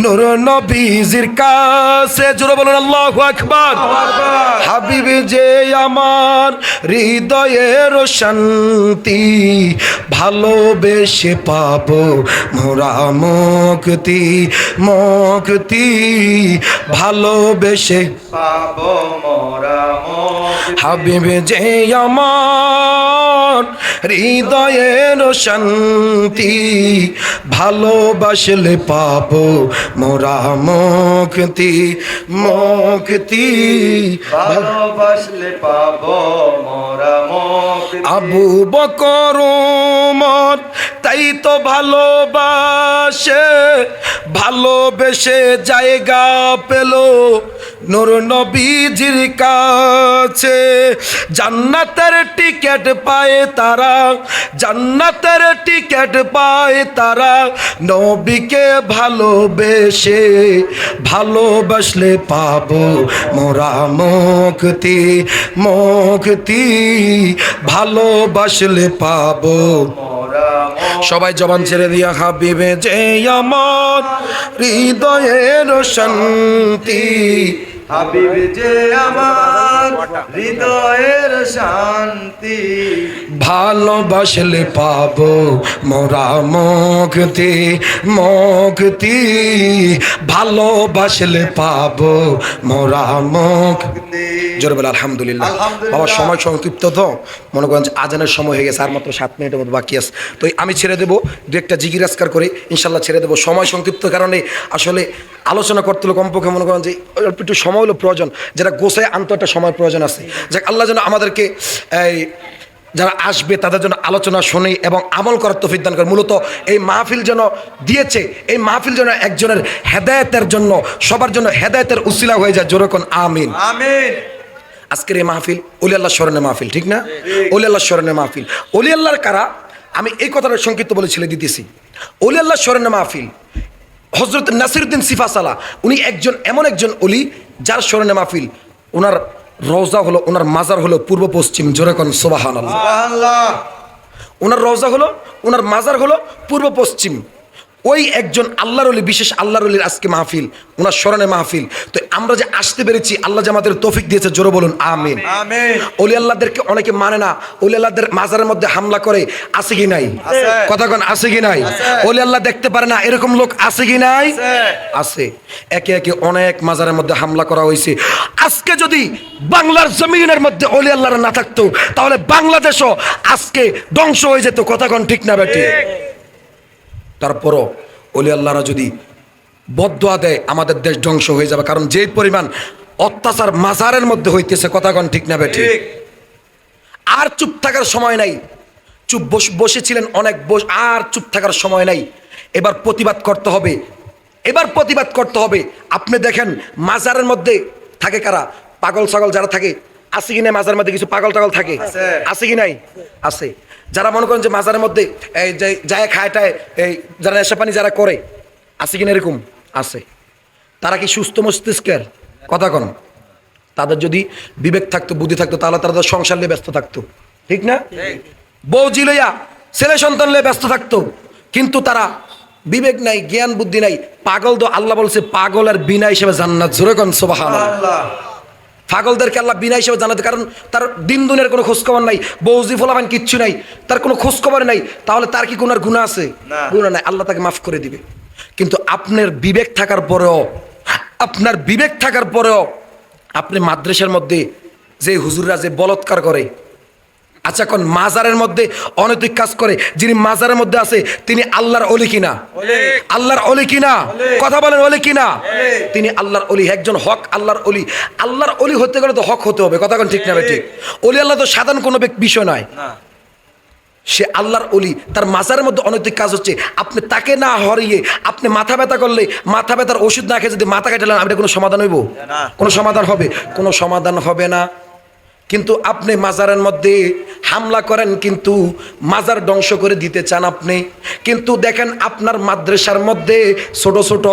নূর নবীজির কাছে। জোরে বলুন আল্লাহু আকবার। হাবিব যে আমার হৃদয়ের শান্তি, ভালোবেসে পাবো মোরা মুক্তি, মুক্তি ভালোবেসে পাবো মোরা মুক্তি। হাবিব যে আমার হৃদয়ের শান্তি, ভালোবাসলে পাবো মোরা মুক্তি, মুক্তি ভালোবাসলে পাবো মোরা মুক্তি। আবু বকর উমর তাই তো ভালোবাসে, ভালোবেসে জায়গা পেল নূর নবীজির কাছে। জান্নাতের টিকেট পায় তারা, জান্নাতের টিকেট পায় তারা নবীকে ভালোবেসে, ভালোবাসলে পাবো মোরা মুক্তি, মুক্তি ভালোবাসলে পাবো। মোরা মুক্তি। সবাই জবান ছেড়ে দিয়া হাবিবে যে আমার হৃদয়ের শান্তি, হাবিব যে আমার হৃদয়ের শান্তি, ভালোবাসলে পাবো মোরা মুক্তি, মুক্তি ভালোবাসলে পাবো মোরা মুক্তি। জোরে বলে আলহামদুলিল্লাহ। আলহামদুলিল্লাহ। বাবা সময় সংক্ষিপ্ত তো, মনে করেন যে আজানের সময় হয়ে গেছে, আর মাত্র 7 মিনিটের মতো বাকি আছে। তো আমি ছেড়ে দেবো, দু একটা জিকির আজকার করে ইনশাল্লাহ ছেড়ে দেবো। সময় সংক্ষিপ্ত কারণে আসলে আলোচনা করতে হলে কমপক্ষে মনে করেন যে অল্প একটু সময় হলো প্রয়োজন, যেটা গোছায় আনতে একটা সময় প্রয়োজন আছে। যাক আল্লাহ যেন আমাদেরকে এই যারা আসবে তাদের জন্য আলোচনা শুনে এবং আমল করার তৌফিক দান করে। মূলত এই মাহফিল যেন দিয়েছে, এই মাহফিল যেন একজনের হেদায়েতের জন্য, সবার জন্য হেদায়েতের উসিলা হয়ে যায়। জোরে কোন আমিন। আমিন। আজকের এই মাহফিল ওলি আল্লাহর স্মরণে মাহফিল, ঠিক না? ওলি আল্লাহর স্মরণে মাহফিল। ওলি আল্লাহর কারা, আমি এই কথাটা সংক্ষিপ্ত বলে ছেড়ে দিতেছি। ওলি আল্লাহর স্মরণে মাহফিল হযরত নাসিরউদ্দিন সিফাসালা, উনি একজন এমন একজন ওলি যার স্মরণে মাহফিল। ওনার রওজা হলো, ওনার মাজার হলো পূর্ব পশ্চিম। জোরে কোন সুবহানাল্লাহ। সুবহানাল্লাহ। ওনার রওজা হলো, ওনার মাজার হলো পূর্ব পশ্চিম। ওই একজন আল্লাহর ওলি, বিশেষ আল্লাহর ওলির আজকে মাহফিল, ওনার স্মরণে মাহফিল। তো আমরা যে আসতে পেরেছি, আল্লাহ যে আমাদের তৌফিক দিয়েছে, জোরে বলুন আমিন। আমিন। ওলি আল্লাহদেরকে অনেকে মানে না, ওলি আল্লাহদের মাজারের মধ্যে হামলা করে, আছে কি নাই? আছে। কথা কোন আছে কি নাই? ওলি আল্লাহ দেখতে পারে না এরকম লোক আছে কি নাই? আছে। একে একে অনেক মাজারের মধ্যে হামলা করা হয়েছে। আজকে যদি বাংলার জমিনের মধ্যে ওলি আল্লাহরা না থাকতো, তাহলে বাংলাদেশও আজকে ধ্বংস হয়ে যেত। কথা কোন ঠিক না বেটি? তারপরও ওলি আল্লাহরা যদি বদদোয়া দেয়, আমাদের দেশ ধ্বংস হয়ে যাবে। কারণ যে পরিমাণ অত্যাচার মাজারের মধ্যে হইতেছে, কথা কোন ঠিক না বেটি? ঠিক। আর চুপ থাকার সময় নাই। চুপ বসেছিলেন অনেক, আর চুপ থাকার সময় নাই। এবার প্রতিবাদ করতে হবে, এবার প্রতিবাদ করতে হবে। আপনি দেখেন মাজারের মধ্যে থাকে কারা? পাগল ছাগল যারা থাকে, আছে কি নাই? মাজারের মধ্যে কিছু পাগল টাগল থাকে, আছে কি নাই? আছে। যারা মনে করেন যে মাজারের মধ্যে এই যে যায় খায়টায়, এই যারা নেশা পানি যারা করে, আছে কিনা? এরকম আছে। তারা কি সুস্থ মস্তিষ্কের? কথা কোন? তাদের যদি বিবেক থাকতো, বুদ্ধি থাকতো, তাহলে তারা তো সংসার নিয়ে ব্যস্ত থাকতো, ঠিক না? বউজি লইয়া, ছেলে সন্তান নিয়ে ব্যস্ত থাকতো। কিন্তু তারা বিবেক নাই, জ্ঞান বুদ্ধি নাই। পাগল তো আল্লাহ বলছে পাগলের বিনা হিসেবে জান্নাত। জোরে কোন সুবহানাল্লাহ। পাগলদেরকে আল্লাহ বিনা হিসেবে জানাতে, কারণ তার দিন দুনিয়ার কোনো খোঁজখবর নাই, বউজি ফলাফান কিচ্ছু নাই, তার কোনো খোঁজখবর নাই। তাহলে তার কি কোনো গুনাহ আছে? গুনাহ নাই, আল্লাহ তাকে মাফ করে দিবে। কিন্তু আপনার বিবেক থাকার পরেও, আপনার বিবেক থাকার পরেও আপনি মাদ্রাসার মধ্যে যে হুজুররা যে বলৎকার করে, আচ্ছা কোন মাজারের মধ্যে অনৈতিক কাজ করে, যিনি মাজারের মধ্যে আছে তিনি আল্লাহর ওলি কিনা? আল্লাহর ওলি কিনা? কথা বলেন, ওলি কিনা? তিনি আল্লাহর ওলি, একজন হক আল্লাহর ওলি। আল্লাহর ওলি হতে গেলে তো হক হতে হবে। কথা কোন ঠিক না? ঠিক। ওলি আল্লাহ তো সাধারণ কোনো বিষয় নয়। সে আল্লাহর অলি, তার মাজারের মধ্যে অনৈতিক কাজ হচ্ছে। আপনি তাকে না হরিয়ে আপনি মাথা ব্যথা করলে, মাথা ব্যথার ওষুধ না খেয়ে যদি মাথা কাটালেন, আপনি কোনো সমাধান হইব? কোনো সমাধান হবে? কোনো সমাধান হবে না। কিন্তু আপনি মাজারের মধ্যে হামলা করেন, কিন্তু মাজার ধ্বংস করে দিতে চান আপনি। কিন্তু দেখেন আপনার মাদ্রাসার মধ্যে ছোট ছোট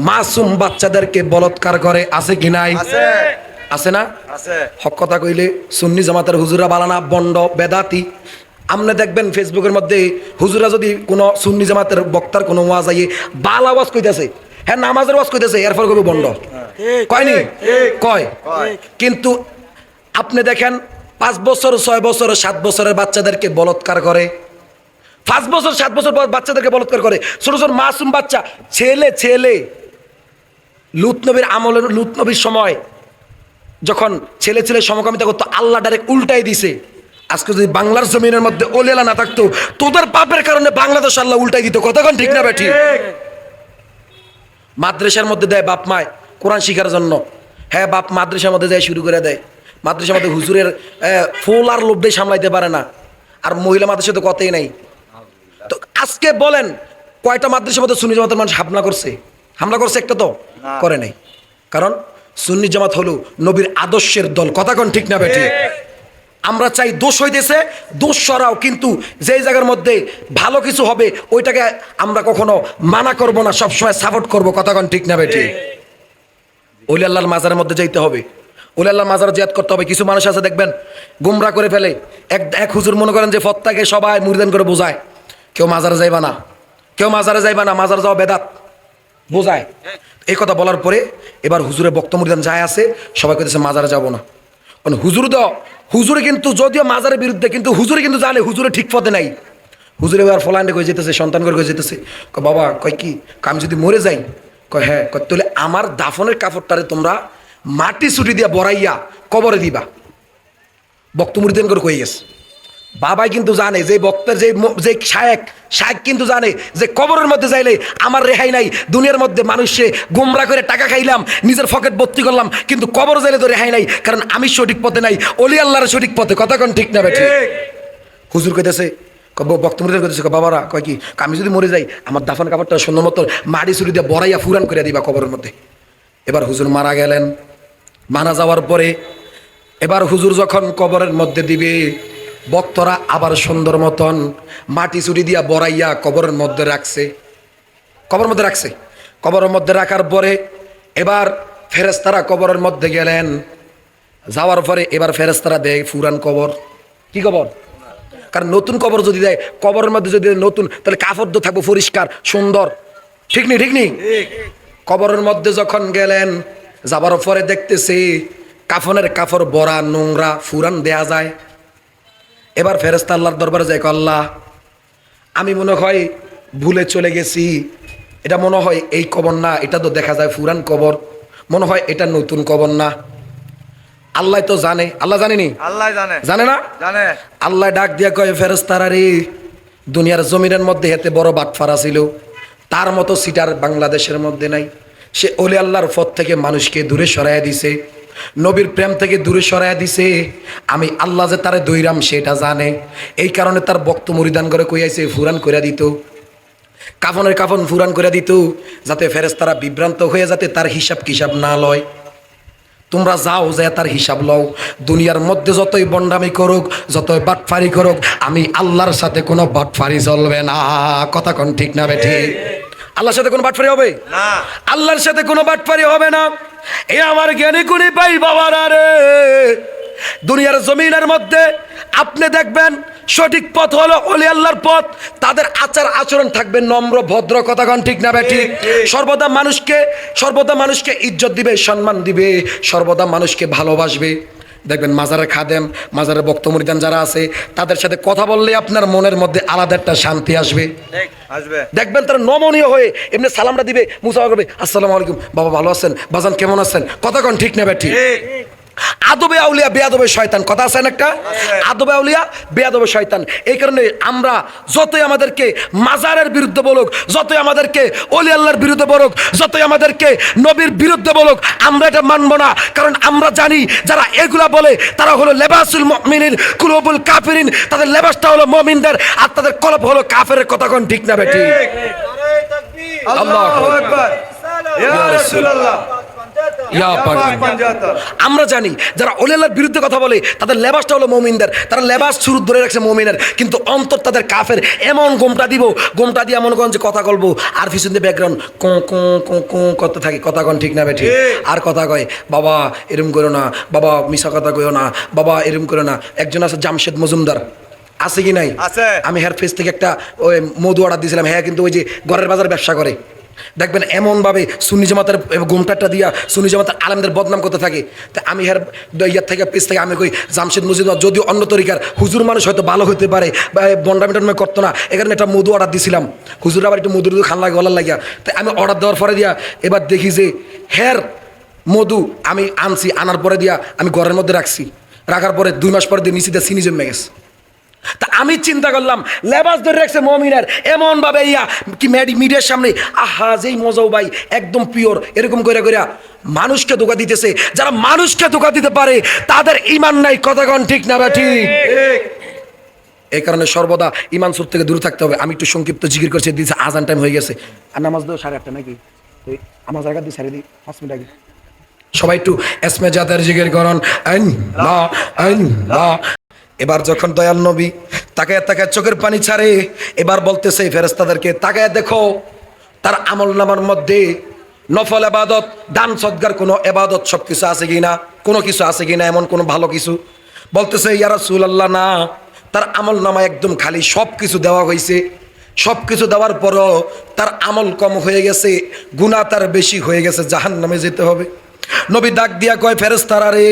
মাসুম বাচ্চাদেরকে বলৎকার করে, আছে কি নাই? আছে না? হক কথা কইলে সুন্নি জামাতের হুজুরা বালানা বন্ড বেদাতি। আপনি দেখবেন ফেসবুকের মধ্যে হুজুরা যদি কোনো সুন্নি জামাতের বক্তার কোনো ওয়াজ আইয়ে বাল আওয়াজ কইতেছে, হ্যাঁ নামাজের ওয়াজ কইতেছে, এরপর কবে বন্ড কয়নি? কয়। কিন্তু আপনি দেখেন 5 বছর 6 বছর 7 বছরের বাচ্চাদেরকে বলৎকার করে, 5 বছর 7 বছর বাচ্চাদেরকে বলৎকার করে, ছোট ছোট মাসুম বাচ্চা, ছেলে ছেলে। লুত নবীর আমলের, লুত নবীর সময় যখন ছেলে ছেলে সমকামিতা করতো, আল্লাহ ডাইরেক্ট উল্টাই দিছে। আজকে যদি বাংলার জমিনের মধ্যে ওলেলা না থাকতো, তোদের পাপের কারণে বাংলাদেশ আল্লাহ উল্টাই দিত। কতক্ষণ ঠিক না বেঠি? মাদ্রাসার মধ্যে দেয় বাপ মায় কোরআন শিখার জন্য, হ্যাঁ বাপ মাদ্রাসার মধ্যে যায় শুরু করে দেয়। মাদ্রাসার মধ্যে হুজুরের ফুল আর লোভে সামলাইতে পারে না, আর মহিলা মাদ্রাসা তো কথাই নাই। তো আজকে বলেন কয়টা মাদ্রাসার মধ্যে সুন্নি জামাতের মানুষ হামলা করছে? হামলা করছে একটা তো করে নাই। কারণ সুন্নি জামাত হলো নবীর আদর্শের দল। কথা কোন ঠিক না বেঠি? আমরা চাই দোষ হইতেছে, দোষ সরাও, কিন্তু যেই জায়গার মধ্যে ভালো কিছু হবে ওইটাকে আমরা কখনো মানা করব না, সবসময় সাপোর্ট করব। কথা কোন ঠিক না বেঠি? ওলি আল্লাহর মাজারের মধ্যে যাইতে হবে, ওলি আল্লাহর মাজার জিয়াদ করতে হবে। কিছু মানুষ আছে দেখবেন গুমরা করে ফেলে। এক হুজুর মনে করেন যে ফত্তাকে সবাই মুরিদান করে বোঝায়, কেউ মাজারে যাইবা না, কেউ মাজারে যাইবা না, মাজার যাওয়া বেদাত বোঝায়। এই কথা বলার পরে এবার হুজুরের বক্তব্য মুরিদান যায় আছে, সবাই কইতেছে মাজারে যাবো না। মানে হুজুর তো, হুজুরে কিন্তু যদিও মাজারের বিরুদ্ধে, কিন্তু হুজুরে কিন্তু জানে হুজুরে ঠিক পথে নাই। হুজুরে এবার ফলান্ডে কয়ে যেতেছে, সন্তান করে কয়ে যেতেছে, বাবা কয় কি আমি যদি মরে যাই, কয় হ্যাঁ, কয় তাহলে আমার দাফনের কাপড়টারে তোমরা মাটি ছুটি দিয়া বড়াইয়া কবরে দিবা। বক্ত মুরিদান করে কয়ে গেছে। বাবাই কিন্তু জানে যে বক্তের যে শায়েক কিন্তু জানে যে কবরের মধ্যে যাইলে আমার রেহাই নাই। দুনিয়ার মধ্যে মানুষে গুমরা করে টাকা খাইলাম, নিজের পকেট ভর্তি করলাম, কিন্তু কবর যাইলে তো রেহাই নাই, কারণ আমি সঠিক পথে নাই, অলি আল্লাহর সঠিক পথে। কথা কোন ঠিক না বেঠি? হুজুর কইতেছে, বক্তব্য কইতেছে, বাবারা কয় কি আমি যদি মরে যাই, আমার দাফন কাপড়টা সুন্দর মতো মাটি ছুরি দিয়ে বড়াইয়া ফুরান করে দিবা কবরের মধ্যে। এবার হুজুর মারা গেলেন। মারা যাওয়ার পরে এবার হুজুর যখন কবরের মধ্যে দিবে, বক্তরা আবার সুন্দর মতন মাটি চুরি দিয়া বড়াইয়া কবরের মধ্যে রাখছে, কবরের মধ্যে রাখছে। কবরের মধ্যে রাখার পরে এবার ফেরেশতারা কবরের মধ্যে গেলেন। যাওয়ার পরে এবার ফেরেশতারা দেয় ফুরান কবর। কি কবর? কারণ নতুন কবর যদি দেয়, কবরের মধ্যে যদি নতুন, তাহলে কাপড় তো থাকবো পরিষ্কার সুন্দর। ঠিক নেই? ঠিক নেই? কবরের মধ্যে যখন গেলেন, যাবার পরে দেখতেছি কাফনের কাপড় বড়া নোংরা, ফুরান দেয়া যায়। এবার ফেরেশতা আল্লাহর দরবারে যায়, আল্লাহ আমি মনে হয় ভুলে চলে গেছি, এটা মনে হয় এই কবর না, এটা তো দেখা যায় ফুরান কবর, মনে হয় এটা নতুন কবর না। আল্লাহ তো জানে, আল্লাহ জানেনি? আল্লাহ জানে। জানে না? জানে। আল্লাহ ডাক দিয়া কয়, ফেরেশতারা রে, দুনিয়ার জমিনের মধ্যে এতে বড় বাটফারা ছিল, তার মতো সিটার বাংলাদেশের মধ্যে নাই। সে ওলি আল্লাহর পথ থেকে মানুষকে দূরে সরাইয়া দিছে, নবীর প্রেম থেকে দূরে সরাইয়া দিছে। আমি আল্লাহ যে তারে দৈরাম সেটা জানে, এই কারণে তার বক্ত মুরিদান করে কইয়াছে ফুরান করে দিত, কাফনের কাফন ফুরান করে দিত, যাতে ফেরেশতারা বিভ্রান্ত হয়ে যাতে তার হিসাব কিসাব না লয়। তোমরা যাও যে তার হিসাব লও, দুনিয়ার মধ্যে যতই বন্ডামি করুক, যতই বাটফারি করুক, আমি আল্লাহর সাথে কোনো বাটফারি চলবে না। কথা কোন ঠিক না বেঠি? আল্লাহর সাথে কোনো বাটফারি হবে না, আল্লাহর সাথে কোনো বাটফারি হবে না। এ আমার জ্ঞানী গুণী ভাই বাবারা রে, দুনিয়ার জমিনের মধ্যে আপনি দেখবেন সঠিক পথ হলো ওলি আল্লাহর পথ। তাদের আচার আচরণ থাকবে নম্র ভদ্র। কথা কোন ঠিক না বেঠি? সর্বদা মানুষকে ইজ্জত দিবে, সম্মান দিবে, সর্বদা মানুষকে ভালোবাসবে। দেখবেন মাজারের খাদেম, মাজারের বক্ত মুরিদান যারা আছে, তাদের সাথে কথা বললে আপনার মনের মধ্যে আলাদা একটা শান্তি আসবে। দেখবেন তারা নমনীয় হয়ে এমনি সালামটা দিবে, মুসাফা করবে, আসসালামু আলাইকুম, বাবা ভালো আছেন, বাজান কেমন আছেন? কথা কোন ঠিক না বেঠি? আদবে আউলিয়া বেয়াদবে শয়তান, কথা আছে না একটা? আদবে আউলিয়া বেয়াদবে শয়তান। এই কারণে আমরা যতই আমাদেরকে মাজারের বিরুদ্ধে বলুক, যতই আমাদেরকে ওলি আল্লাহর বিরুদ্ধে বলুক, যতই আমাদেরকে নবীর বিরুদ্ধে বলুক, আমরা এটা মানব না। কারণ আমরা জানি যারা এগুলা বলে তারা হলো লেবাসুল মুমিনিন কুলুবুল কাফিরিন, তাদের লেবাসটা হলো মুমিনদের আর তাদের কলব হলো কাফেরের। কথা কোন ঠিক না বেঠিক? আল্লাহু আকবার, ইয়া রাসূলুল্লাহ, ইয়া পাক। আমরা জানি যারা ওলি আল্লাহর বিরুদ্ধে কথা বলে তাদের লেবাসটা হলো মুমিনদের, তারা লেবাস শুরু ধরে রাখছে মুমিনের, কিন্তু অন্তর তাদের কাফের। এমন গোমটা দিব, গোমটা দিয়ে মনে করেন যে কথা বলবো আর পিছন দিয়ে ব্যাকগ্রাউন্ড কোঁ কোঁ কোঁ কোঁ করতে থাকে। কথা কন ঠিক না বেঠিক? আর কথা কয় বাবা এরম করো না, বাবা মিশা কথা কইও না, বাবা এরম করো না। একজন আছে জামশেদ মজুমদার, আছে কি নাই? আমি হেয়ার ফেস থেকে একটা ওই মধু অর্ডার দিয়েছিলাম। হ্যাঁ, কিন্তু ওই যে ঘরের বাজার ব্যবসা করে, দেখবেন এমনভাবে সুন্নি জামাতের গোমটাটা দিয়া সুন্নি জামাতের আলেমদের বদনাম করতে থাকে। তা আমি হের ইয়ার থেকে পেজ থেকে আমি কই জামশেদ মজুমদার যদিও অন্য তরিকার হুজুর মানুষ হয়তো ভালো হতে পারে বা বন্ডামিটন করতো না, এখানে একটা মধু অর্ডার দিয়েছিলাম। হুজুর আবার একটু মধু খান লাগে গলার লাগিয়া, তাই আমি অর্ডার দেওয়ার পরে দিয়া এবার দেখি যে হের মধু আমি আনছি, আনার পরে দিয়া আমি ঘরের মধ্যে রাখছি, রাখার পরে 2 মাস পরে দিয়ে নিচে দিয়ে চিনি জমে গেছে। তা আমি চিন্তা করলাম লেবাস ধরে রাখছে মমিনের এমন ভাবে ইয়া কি মিডিয়ার সামনে, আহা যেই মজাও ভাই একদম পিওর, এরকম করে করে মানুষকে ধোঁকা দিতেছে। যারা মানুষকে ধোঁকা দিতে পারে তাদের ঈমান নাই। কথা কোন ঠিক না ঠিক? এই কারণে সর্বদা ঈমান সুর থেকে দূরে থাকতে হবে। আমি একটু সংক্ষিপ্ত জিকির করছি, দিয়েছে আজান টাইম হয়ে গেছে, আর নামাজ দেবো 8:30 নাকি, আমার জায়গা দিয়ে ছেড়ে দিই 5 মিনিট আগে। সবাই একটু এসমে জাতের জিকির করুন, আল্লাহ আল্লাহ। এবার যখন দয়াল নবী তাকায় তাকায় চোখের পানি ছাড়ে, এবার বলতেছে ফেরেশতাদেরকে তাকায় দেখো তার আমল নামার মধ্যে নফল ইবাদত, দান সদকার কোনো ইবাদত সব কিছু আছে কিনা, কোনো কিছু আছে কিনা, এমন কোনো ভালো কিছু। বলতেছে ইয়া রাসূলুল্লাহ না, তার আমল নামা একদম খালি, সব কিছু দেওয়া হয়েছে। সব কিছু দেওয়ার পরও তার আমল কম হয়ে গেছে, গুনাহ তার বেশি হয়ে গেছে, জাহান্নামে যেতে হবে। নবী ডাক দিয়া কয় ফেরেশতারা রে,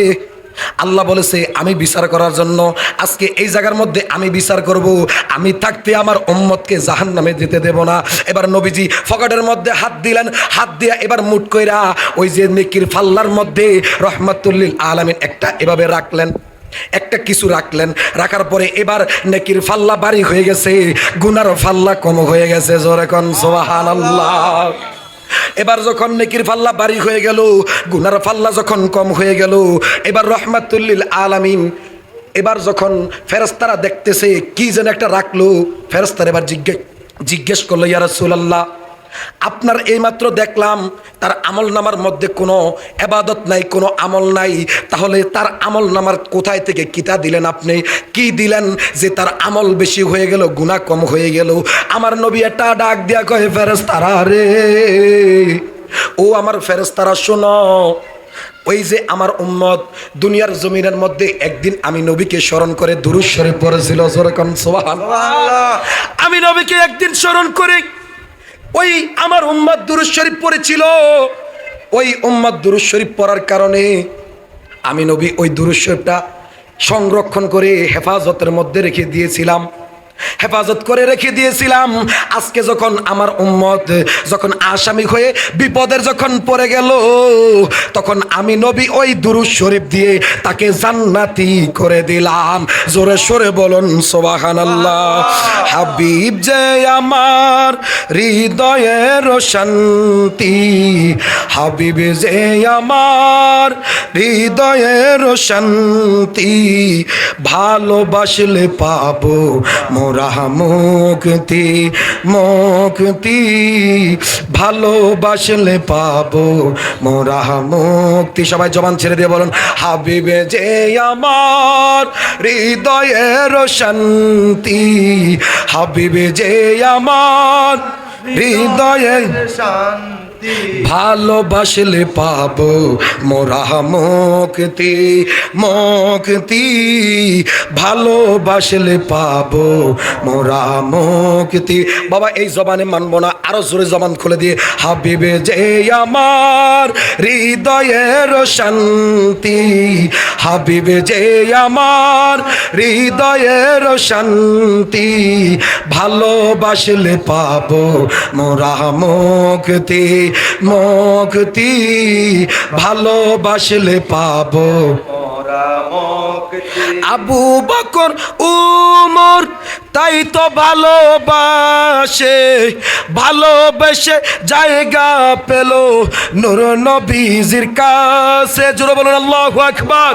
আল্লাহ বলেছে আমি বিচার করার জন্য, আজকে এই জায়গার মধ্যে আমি বিচার করব, আমি থাকতে আমার উম্মতকে জাহান্নামে যেতে দেব না। এবার নবীজি পকেটের মধ্যে হাত দিলেন, হাত দিয়া এবার মুট কইরা ওই যে নেকির ফাল্লার মধ্যে রহমাতুল লিল আলামিন একটা এভাবে রাখলেন, একটা কিছু রাখলেন, রাখার পরে এবার নেকির ফাল্লা বাড়ি হয়ে গেছে, গুনার ফাল্লা কম হয়ে গেছে। জোরে কোন সুবহানাল্লাহ। এবার যখন নেকির ফাল্লা বাড়ি হয়ে গেল, গুনার ফাল্লা যখন কম হয়ে গেল, এবার রহমাতুল লিল আলামিন এবার যখন ফেরেশতারা দেখতেছে কি যেন একটা রাখলো, ফেরেশতারা এবার জিজ্ঞেস করলো ইয়া রাসূলুল্লাহ আপনার এইমাত্র দেখলাম তার আমল নামার মধ্যে কোনো ইবাদত নাই, কোনো আমল নাই, তাহলে তার আমল নামার কোথায় থেকে কিতা দিলেন আপনি, কি দিলেন যে তার আমল বেশি হয়ে গেল, গুনাহ কম হয়ে গেল? আমার নবী একটা ডাক দিয়া কয় ফেরেশতারা রে, ও আমার ফেরেশতারা শোনো, ওই যে আমার উম্মত দুনিয়ার জমিনের মধ্যে একদিন আমি নবীকে স্মরণ করে দুরূদ শরীফ পড়েছিল। জোরে কোন সুবহানাল্লাহ। আমি নবীকে একদিন স্মরণ করে ওই আমার উম্মত দুরূদ শরীফ পড়েছিল, ওই উম্মত দুরূদ শরীফ পড়ার কারণে আমি নবী ওই দুরূদ শরীফটা সংরক্ষণ করে হেফাজতের মধ্যে রেখে দিয়েছিলাম, হেফাজত করে রেখে দিয়েছিলাম। আজকে যখন আমার উম্মত যখন আসামি হয়ে বিপদের যখন পড়ে গেল, তখন আমি নবী ওই দুরূদ শরীফ দিয়ে তাকে জান্নাতি করে দিলাম। জোরে সোরে বলুন সুবহানাল্লাহ। হাবিব যে আমার হৃদয়ের শান্তি, হাবিব যে আমার হৃদয়ের শান্তি, ভালোবাসলে পাবো মোরা মুক্তি, মুক্তি, ভালোবাসলে পাবো মোরা মুক্তি। সবাই জবান ছেড়ে দিয়ে বলুন হাবিবে যে আমার হৃদয়ের শান্তি, হাবিবে যে আমার হৃদয়ের শান্তি, ভালোবাসলে পাবো মোরা মুক্তি, মুক্তি, ভালোবাসলে পাবো মোরা মুক্তি। বাবা এই জবানে মানবো না, আরো জোরে জবান খুলে দিয়ে হাবিবে যে আমার হৃদয়ের শান্তি, হাবিবে যে আমার হৃদয়ের শান্তি, ভালোবাসলে পাবো মোরা মুক্তি, মুক্তি, ভালোবাসলে পাবো মুক্তি আবু বকর উমর তাই তো ভালোবাসে, ভালোবেসে জায়গা পেল নূর নবীজির কাছে। জোরে বলুন আল্লাহু আকবার।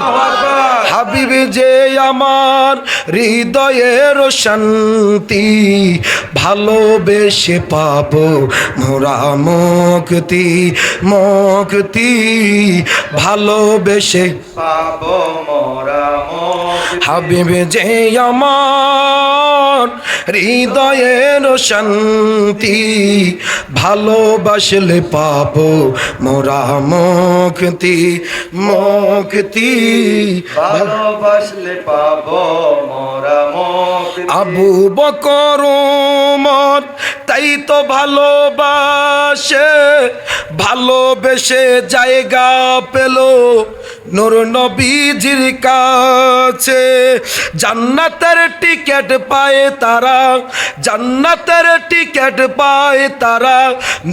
হাবিবি যে আমার হৃদয়ের শান্তি, ভালোবেসে পাবো মোরা মুক্তি, মুক্তি ভালোবেসে পাবো মোরা মুক্তি হাবিবে যে আমার হৃদয়ের শান্তি, ভালোবাসলে পাবো মোরা মুক্তি, মুক্তি ভালোবাসলে পাবো মোরা মুক্তি আবু বকর উমর তাই তো ভালোবাসে, ভালোবেসে জায়গা পেল নূর নবীজির কাছে। জান্নাতের টিকেট পায় তারা, জান্নাতের টিকেট পায় তারা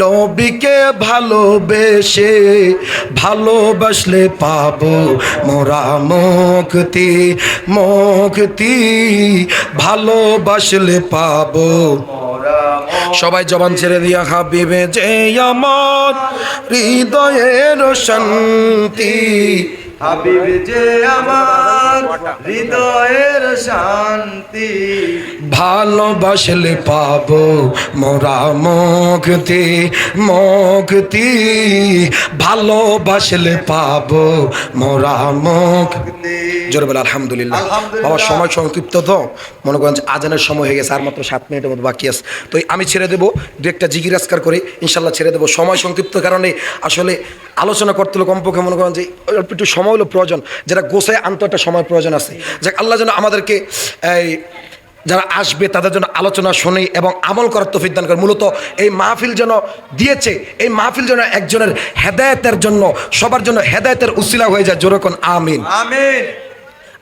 নবীকে ভালোবেসে, ভালোবাসলে পাবো মোরা মুক্তি, মুক্তি ভালোবাসলে পাবো। মোরা সবাই জবান ছেড়ে দিয়া হাবিবে যে আমার হৃদয়ের শান্তি, হাবিব যে আমার হৃদয়ের শান্তি ভালোবাসলে পাবো মোরা মুক্তি, মুক্তি ভালোবাসলে পাবো মোরা মুক্তি। জোরে বলে আলহামদুলিল্লাহ। বাবা সময় সংক্ষিপ্ত তো, মনে করেন যে আজানের সময় হয়ে গেছে, আর মাত্র 7 মিনিটের মতো বাকি আছে। তো আমি ছেড়ে দেবো দু একটা জিকির আজকার করে, ইনশাল্লাহ ছেড়ে দেবো। সময় সংক্ষিপ্ত কারণে আসলে আলোচনা করতে হলে কমপক্ষে মনে করেন যে অল্প একটু সময় হলো প্রয়োজন, যেটা গোছায় আনতে একটা সময় প্রয়োজন আছে। যাক আল্লাহ যেন আমাদেরকে এই যারা আসবে তাদের জন্য আলোচনা শুনে এবং আমল করার তৌফিক দান করে। মূলত এই মাহফিল যেন দিয়েছে, এই মাহফিল যেন একজনের হেদায়েতের জন্য, সবার জন্য হেদায়েতের উসিলা হয়ে যায়। জোরে কোন আমিন। আমিন।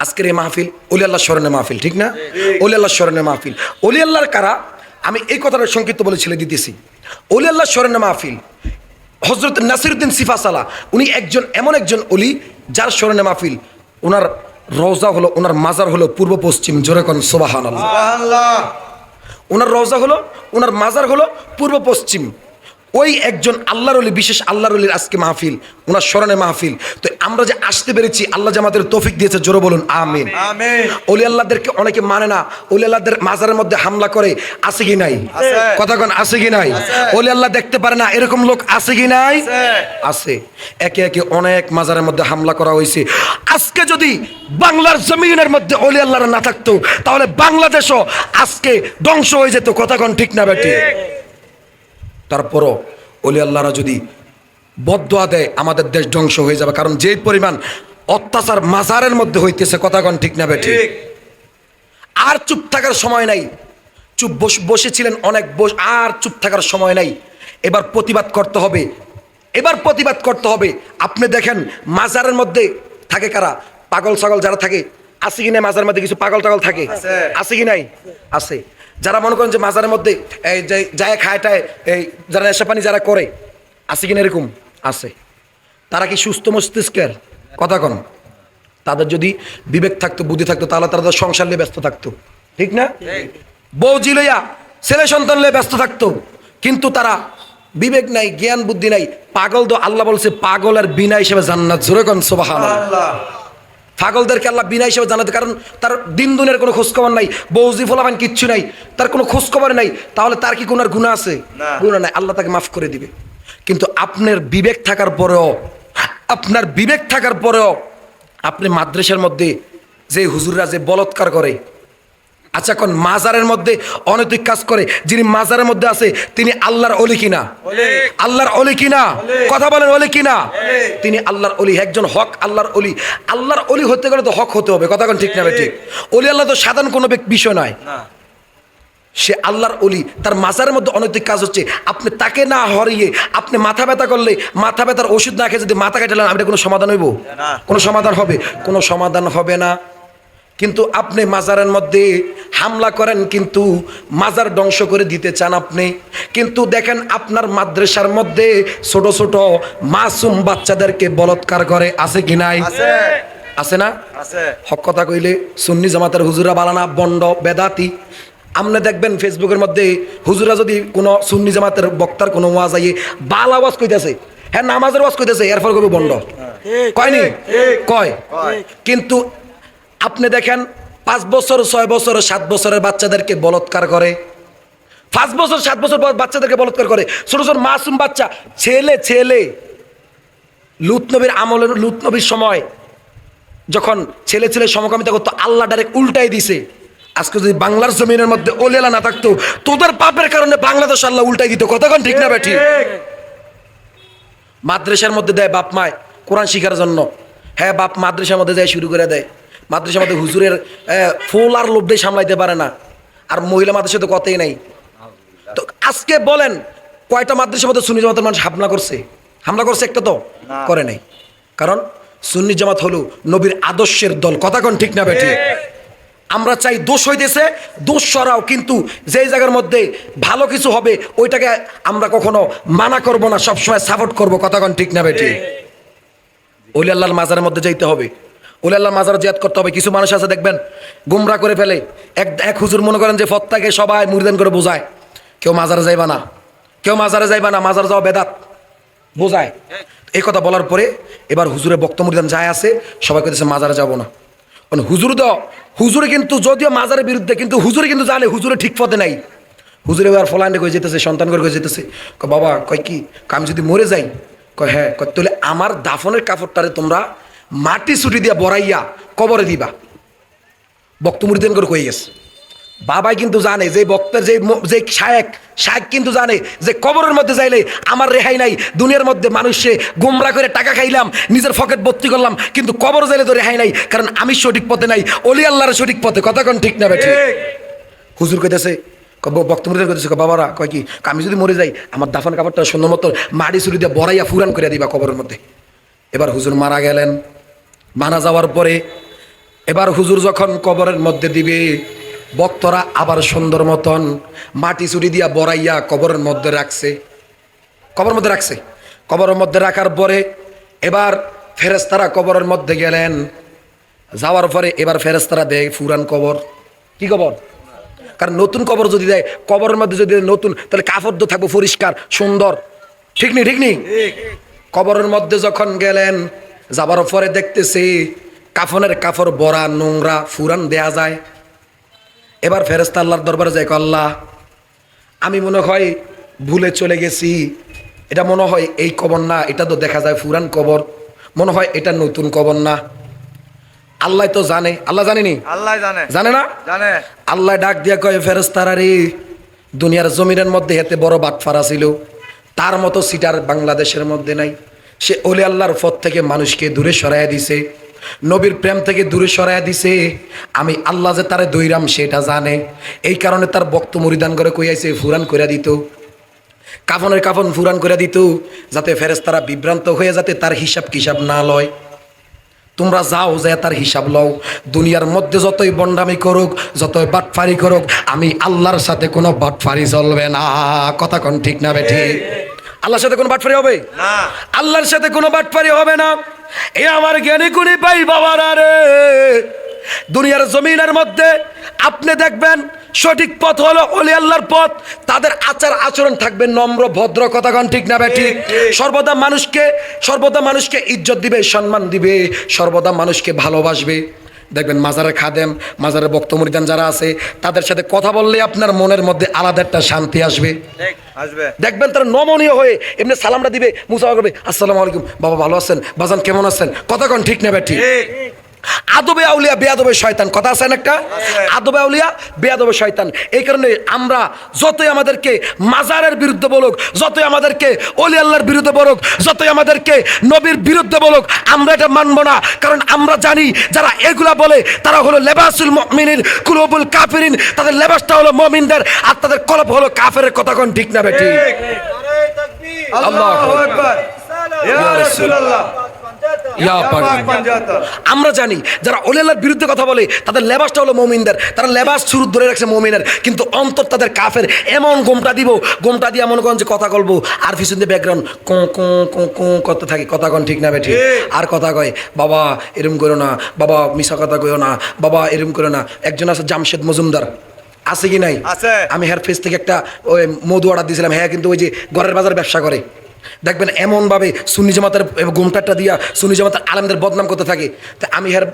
আজকের এই মাহফিল ওলি আল্লাহর স্মরণে মাহফিল, ঠিক না? ওলি আল্লাহর স্মরণে মাহফিল। ওলি আল্লাহর কারা, আমি এই কথাটা সংক্ষিপ্ত বলে ছেড়ে দিতেছি। ওলি আল্লাহর স্মরণে মাহফিল হযরত নাসিরউদ্দিন সিফাসালা, উনি একজন এমন একজন ওলি যার স্মরণে মাহফিল। ওনার রওজা হলো, ওনার মাজার হলো পূর্ব পশ্চিম। জোরে কোন সুবহানাল্লাহ। সুবহানাল্লাহ। ওনার রওজা হলো, ওনার মাজার হলো পূর্ব পশ্চিম। ওই একজন আল্লাহর ওলি, বিশেষ আল্লাহর ওলির আজকে মাহফিল, ওনার স্মরণে মাহফিল। তো আমরা যে আসতে পেরেছি, আল্লাহ যে আমাদের তৌফিক দিয়েছে, জোরে বলুন আমিন। আমিন। ওলি আল্লাহদেরকে অনেকে মানে না, ওলি আল্লাহদের মাজারের মধ্যে হামলা করে, আছে কি নাই? আছে। কথা কোন আছে কি নাই? ওলি আল্লাহ দেখতে পারে না এরকম লোক আছে কি নাই? আছে। একে একে অনেক মাজারের মধ্যে হামলা করা হয়েছে। আজকে যদি বাংলার জমিনের মধ্যে ওলি আল্লাহরা না থাকতো, তাহলে বাংলাদেশও আজকে ধ্বংস হয়ে যেত। কথা কোন ঠিক না বেটি? তারপরও ওলি আল্লাহরা যদি বদদোয়া দেয়, আমাদের দেশ ধ্বংস হয়ে যাবে। কারণ যে পরিমাণ অত্যাচার মাজারের মধ্যে হইতেছে, কথা কোন ঠিক না বেটি? আর চুপ থাকার সময় নাই। চুপ বসেছিলেন অনেক, আর চুপ থাকার সময় নাই। এবার প্রতিবাদ করতে হবে, এবার প্রতিবাদ করতে হবে। আপনি দেখেন মাজারের মধ্যে থাকে কারা? পাগল ছাগল যারা থাকে, আছে কি নাই? মাজারের মধ্যে কিছু পাগল টাগল থাকে, আছে কি নাই? আছে। যারা মনে করেন যে মাজারের মধ্যে এই যায় খায়টায়, এই যারা নেশা পানি যারা করে, আছে কিনা এরকম? আছে। তারা কি সুস্থ মস্তিষ্কের? কথা কোন? তাদের যদি বিবেক থাকতো, বুদ্ধি থাকতো, তাহলে তারা সংসার নিয়ে ব্যস্ত থাকতো, ঠিক না? বউজি লইয়া, ছেলে সন্তান লইয়া ব্যস্ত থাকতো। কিন্তু তারা বিবেক নাই, জ্ঞান বুদ্ধি নাই। পাগল তো আল্লাহ বলছে পাগলের বিনা হিসেবে জান্নাত। জোরে কোন সুবহানাল্লাহ। পাগলদেরকে আল্লাহ বিনা হিসেবে জানাতে, কারণ তার দিন দুনের কোনো খোঁজখবর নাই, বৌজি ফোলাবান কিচ্ছু নাই, তার কোনো খোঁজখবর নাই। তাহলে তার কি কোনো গুনাহ আছে? গুনাহ নাই, আল্লাহ তাকে মাফ করে দিবে। কিন্তু আপনার বিবেক থাকার পরেও, আপনার বিবেক থাকার পরেও আপনি মাদ্রাসার মধ্যে যে হুজুররা যে বলৎকার করে, আচ্ছা কোন মাজারের মধ্যে অনৈতিক কাজ করে, যিনি মাজারের মধ্যে আছে তিনি আল্লাহর ওলি কিনা? আল্লাহর ওলি কিনা? কথা বলেন, ওলি কিনা? তিনি আল্লাহর ওলি, একজন হক আল্লাহর ওলি। আল্লাহর ওলি হতে গেলে তো হক হতে হবে। কথা কোন ঠিক না ঠিক? ওলি আল্লাহ তো সাধারণ কোনো বিষয় নয়, সে আল্লাহর ওলি। তার মাজারের মধ্যে অনৈতিক কাজ হচ্ছে, আপনি তাকে না হরিয়ে আপনি মাথা ব্যথা করলে, মাথা ব্যথার ওষুধ না খেয়ে যদি মাথা কেটে, এটা কোনো সমাধান হইব? কোনো সমাধান হবে? কোনো সমাধান হবে না। কিন্তু আপনি মাজারের মধ্যে হামলা করেন, কিন্তু মাজার ধ্বংস করে দিতে চান আপনি। কিন্তু দেখেন আপনার মাদ্রাসার মধ্যে ছোট ছোট মাসুম বাচ্চাদেরকে বলৎকার করে, আছে কি নাই? আছে না? আছে। হক কথা কইলে সুন্নি জামাতের হুজুরা বালানা বন্ড বেদাতি। আপনি দেখবেন ফেসবুকের মধ্যে হুজুরা যদি কোনো সুন্নি জামাতের বক্তার কোনো ওয়াজ আইয়ে বালা ওয়াজ কইতেছে, হ্যাঁ নামাজের ওয়াজ কইতেছে, এরপর কবি বন্ড কয়নি কয়। কিন্তু আপনি দেখেন 5 বছর 6 বছর 7 বছরের বাচ্চাদেরকে বলৎকার করে, 5 বছর 7 বছর বাচ্চাদেরকে বলৎকার করে, ছোট ছোট মাসুম বাচ্চা ছেলে লুত নবীর আমলে, লুত নবীর সময় যখন ছেলে সমকামিতা করতো, আল্লাহ ডাইরেক্ট উল্টাই দিছে। আজকে যদি বাংলার জমিনের মধ্যে ওলেলা না থাকতো, তোদের পাপের কারণে বাংলাদেশ আল্লাহ উল্টাই দিত। কতক্ষণ ঠিক না বেঠি? মাদ্রাসার মধ্যে দেয় বাপ মায় কোরআন শিখার জন্য, হ্যাঁ বাপ মাদ্রাসার মধ্যে যায় শুরু করে দেয়। মাদ্রাসার মধ্যে হুজুরের ফুল আর লোভটাই সামলাইতে পারে না, আর মহিলা মাদ্রাসা তো কথাই নাই। তো আজকে বলেন কয়টা মাদ্রাসার মধ্যে সুন্নি জামাতের মানুষ হামলা করছে? একটা তো করে নাই। কারণ সুন্নি জামাত হলো নবীর আদর্শের দল। কথা কোন ঠিক না বেঠি? আমরা চাই দোষ হইতেছে, দোষ সরাও, কিন্তু যেই জায়গার মধ্যে ভালো কিছু হবে ওইটাকে আমরা কখনো মানা করব না, সবসময় সাপোর্ট করব। কথা কোন ঠিক না বেঠি? ওলি আল্লাহর মাজারের মধ্যে যাইতে হবে, ওলি আল্লাহর মাজার জিয়াদ করতে হবে। কিছু মানুষ আছে দেখবেন গুমরা করে ফেলে। এক হুজুর মনে করেন যে ফত্তাকে সবাই মুরিদান করে বোঝায়, কেউ মাজারে যাইবা না, মাজার যাওয়া বেদাত বোঝায়। এই কথা বলার পরে এবার হুজুরের বক্তব্য মুরিদান যায় আছে, সবাই কইতেছে মাজারে যাব না। হুজুরে কিন্তু যদিও মাজারের বিরুদ্ধে, কিন্তু হুজুরে কিন্তু জানে হুজুরে ঠিক পথে নাই। হুজুরে এবার ফলান্ডে কয়ে যেতেছে, সন্তান করে কয়ে যেতেছে, বাবা কয় কি আমি যদি মরে যাই, কয় হ্যাঁ, কয় তাহলে আমার দাফনের কাপড়টারে তোমরা মাটি ছুটি দিয়া বড়াইয়া কবরে দিবা। বক্তব্য মুরিদান করে কয়ে গেছে। বাবাই কিন্তু জানে যে বক্তার যে শায়েক কিন্তু জানে যে কবরের মধ্যে যাইলে আমার রেহাই নাই। দুনিয়ার মধ্যে মানুষে গুমরা করে টাকা খাইলাম, নিজের পকেট ভর্তি করলাম, কিন্তু কবর যাইলে তো রেহাই নাই, কারণ আমি সঠিক পথে নাই, অলি আল্লাহর সঠিক পথে। কথা কোন ঠিক না বেঠি? হুজুর কইতেছে, বক্তব্য কইতেছে, বাবারা কয় কি আমি যদি মরে যাই আমার দাফন কাপড়টা সুন্দর মতো মাটি ছুরি দিয়ে বড়াইয়া ফুরান করে দিবা কবরের মধ্যে। এবার হুজুর মারা গেলেন। মারা যাওয়ার পরে এবার হুজুর যখন কবরের মধ্যে দিবে, বক্তরা আবার সুন্দর মতন মাটি চুরি দিয়া বড়াইয়া কবরের মধ্যে রাখছে। কবরের মধ্যে রাখার পরে এবার ফেরেশতারা কবরের মধ্যে গেলেন। যাওয়ার পরে এবার ফেরেশতারা দেয় ফুরান কবর। কি কবর? কারণ নতুন কবর যদি দেয়, কবরের মধ্যে যদি নতুন, তাহলে কাপড় তো থাকবো পরিষ্কার সুন্দর। ঠিক নেই? কবরের মধ্যে যখন গেলেন, যাবার পরে দেখতেছি কাফনের কাপড় বড়া নোংরা, ফুরান দেয়া যায়। এবার ফেরেশতা আল্লাহর দরবারে যায়, আল্লাহ আমি মনে হয় ভুলে চলে গেছি, এটা মনে হয় এই কবর না, এটা তো দেখা যায় ফুরান কবর, মনে হয় এটা নতুন কবর না। আল্লাহ তো জানে, আল্লাহ জানেনি? আল্লাহ জানে না? আল্লাহ ডাক দিয়া কয়, ফেরেশতারা রে, দুনিয়ার জমিনের মধ্যে এতে বড় বাটফারা ছিল, তার মতো সিটার বাংলাদেশের মধ্যে নাই। সে ওলি আল্লাহর পথ থেকে মানুষকে দূরে সরাইয়া দিছে, নবীর প্রেম থেকে দূরে সরাইয়া দিছে। আমি আল্লাহ যে তারে দইরাম সেটা জানে, এই কারণে তার বক্ত মরিদান করে কইয়াছে ফুরান করে দিত, কাফনের কাফন ফুরান করে দিত, যাতে ফেরেশতারা বিভ্রান্ত হয়ে যাতে তার হিসাব কিসাব না লয়। তোমরা যাও যে তার হিসাব লও, দুনিয়ার মধ্যে যতই বন্ডামি করুক, যতই বাটফারি করুক, আমি আল্লাহর সাথে কোনো বাটফারি চলবে না। কথা কোন ঠিক না বেঠি? আল্লাহর সাথে কোনো বাটফারি হবে না, আল্লাহর সাথে কোনো বাটফারি হবে না। এ আমার জ্ঞানী গুণী ভাই বাবারা রে, দুনিয়ার জমিনের মধ্যে আপনি দেখবেন সঠিক পথ হলো ওলি আল্লাহর পথ। তাদের আচার আচরণ থাকবে নম্র ভদ্র। কথা কোন ঠিক না বেঠি? সর্বদা মানুষকে ইজ্জত দিবে, সম্মান দিবে, সর্বদা মানুষকে ভালোবাসবে। দেখবেন মাজারের খাদেম, মাজারের বক্ত মুরিদান যারা আছে, তাদের সাথে কথা বললে আপনার মনের মধ্যে আলাদা একটা শান্তি আসবে। দেখবেন তারা নমনীয় হয়ে এমনি সালামটা দিবে, মুসাফা করবে, আসসালামু আলাইকুম, বাবা ভালো আছেন, বাজান কেমন আছেন। কথা কোন ঠিক না বেঠি? আদবে আউলিয়া বেয়াদবে শয়তান, কথা আছে না একটা? আদবে আউলিয়া বেয়াদবে শয়তান। এই কারণে আমরা যতই আমাদেরকে মাজারের বিরুদ্ধে বলুক, যতই আমাদেরকে ওলি আল্লাহর বিরুদ্ধে বলুক, যতই আমাদেরকে নবীর বিরুদ্ধে বলুক, আমরা এটা মানব না। কারণ আমরা জানি যারা এগুলা বলে তারা হলো লেবাসুল মুমিনিন কুলুবুল কাফিরিন, তাদের লেবাসটা হলো মুমিনদের আর তাদের কলব হলো কাফেরের। কথা কোন ঠিক না বেঠি? আল্লাহু আকবার, ইয়া রাসূলুল্লাহ। ইয়া পাক। পাঞ্জাতা আমরা জানি যারা ওলি আল্লাহর বিরুদ্ধে কথা বলে তাদের লেবাসটা হলো মুমিনদের, তারা লেবাস শুরু ধরে রাখছে মুমিনের, কিন্তু অন্তর তাদের কাফের। এমন গোমটা দিব, গোমটা দিয়ে মনে করেন যে কথা বলবো আর পিছন দিয়ে ব্যাকগ্রাউন্ড কো কো কো কো করতে থাকি, কথা কন ঠিক না বেঠিক, আর কথা কয় বাবা এরম করো না, বাবা মিশা কথা কইও না, বাবা এরম করো না। একজন আছে জামশেদ মজুমদার, আছে কি নাই? আছে। আমি হেয়ার ফেস থেকে একটা ওই মধু অর্ডার দিয়েছিলাম, হ্যাঁ কিন্তু ওই যে ঘরের বাজার ব্যবসা করে, দেখবেন এমনভাবে সুন্নি জামাতের ঘুমটারটা দিয়া সুন্নি জামাতের আলেমদের বদনাম করতে থাকে। তা আমি হের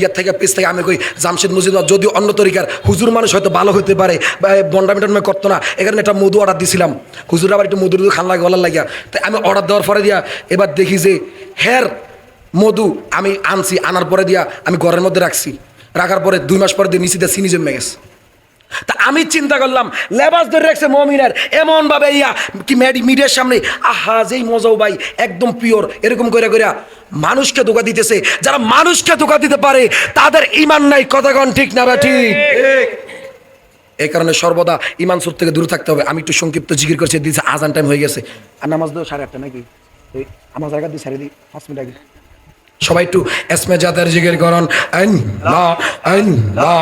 ইয়ার থেকে পেজ থেকে আমি কই জামশেদ মজুমদার যদিও অন্য তরিকার হুজুর মানুষ হয়তো ভালো হতে পারে বা বন্ডামিটন করতো না, এখানে একটা মধু অর্ডার দিয়েছিলাম, হুজুর আবার একটু মধু খান লাগে গলার লাগিয়া। তাই আমি অর্ডার দেওয়ার পরে দিয়া এবার দেখি যে হের মধু আমি আনছি, আনার পরে দিয়া আমি ঘরের মধ্যে রাখছি, রাখার পরে 2 মাস পরে দিয়ে নিচে দিয়ে চিনি জমে গেছে। তা আমি চিন্তা করলাম লেবাস ধরে রাখছে মমিনের এমন ভাবে ইয়া কি মিডিয়ার সামনে, আহা যেই মজাও ভাই একদম পিওর, এরকম করে করে মানুষকে ধোঁকা দিতেছে। যারা মানুষকে ধোঁকা দিতে পারে তাদের ঈমান নাই, কথা কন ঠিক না বা ঠিক? এই কারণে সর্বদা ঈমান সুর থেকে দূরে থাকতে হবে। আমি একটু সংক্ষিপ্ত জিকির করছি, দিয়েছে আজান টাইম হয়ে গেছে, আর নামাজ দেবো 8:30 নাকি, এই আমার জায়গা দিয়ে সারি দিই 5 মিনিট আগে। সবাই একটু এসমে জাতের জিকির করুন, আইন লা আইন লা।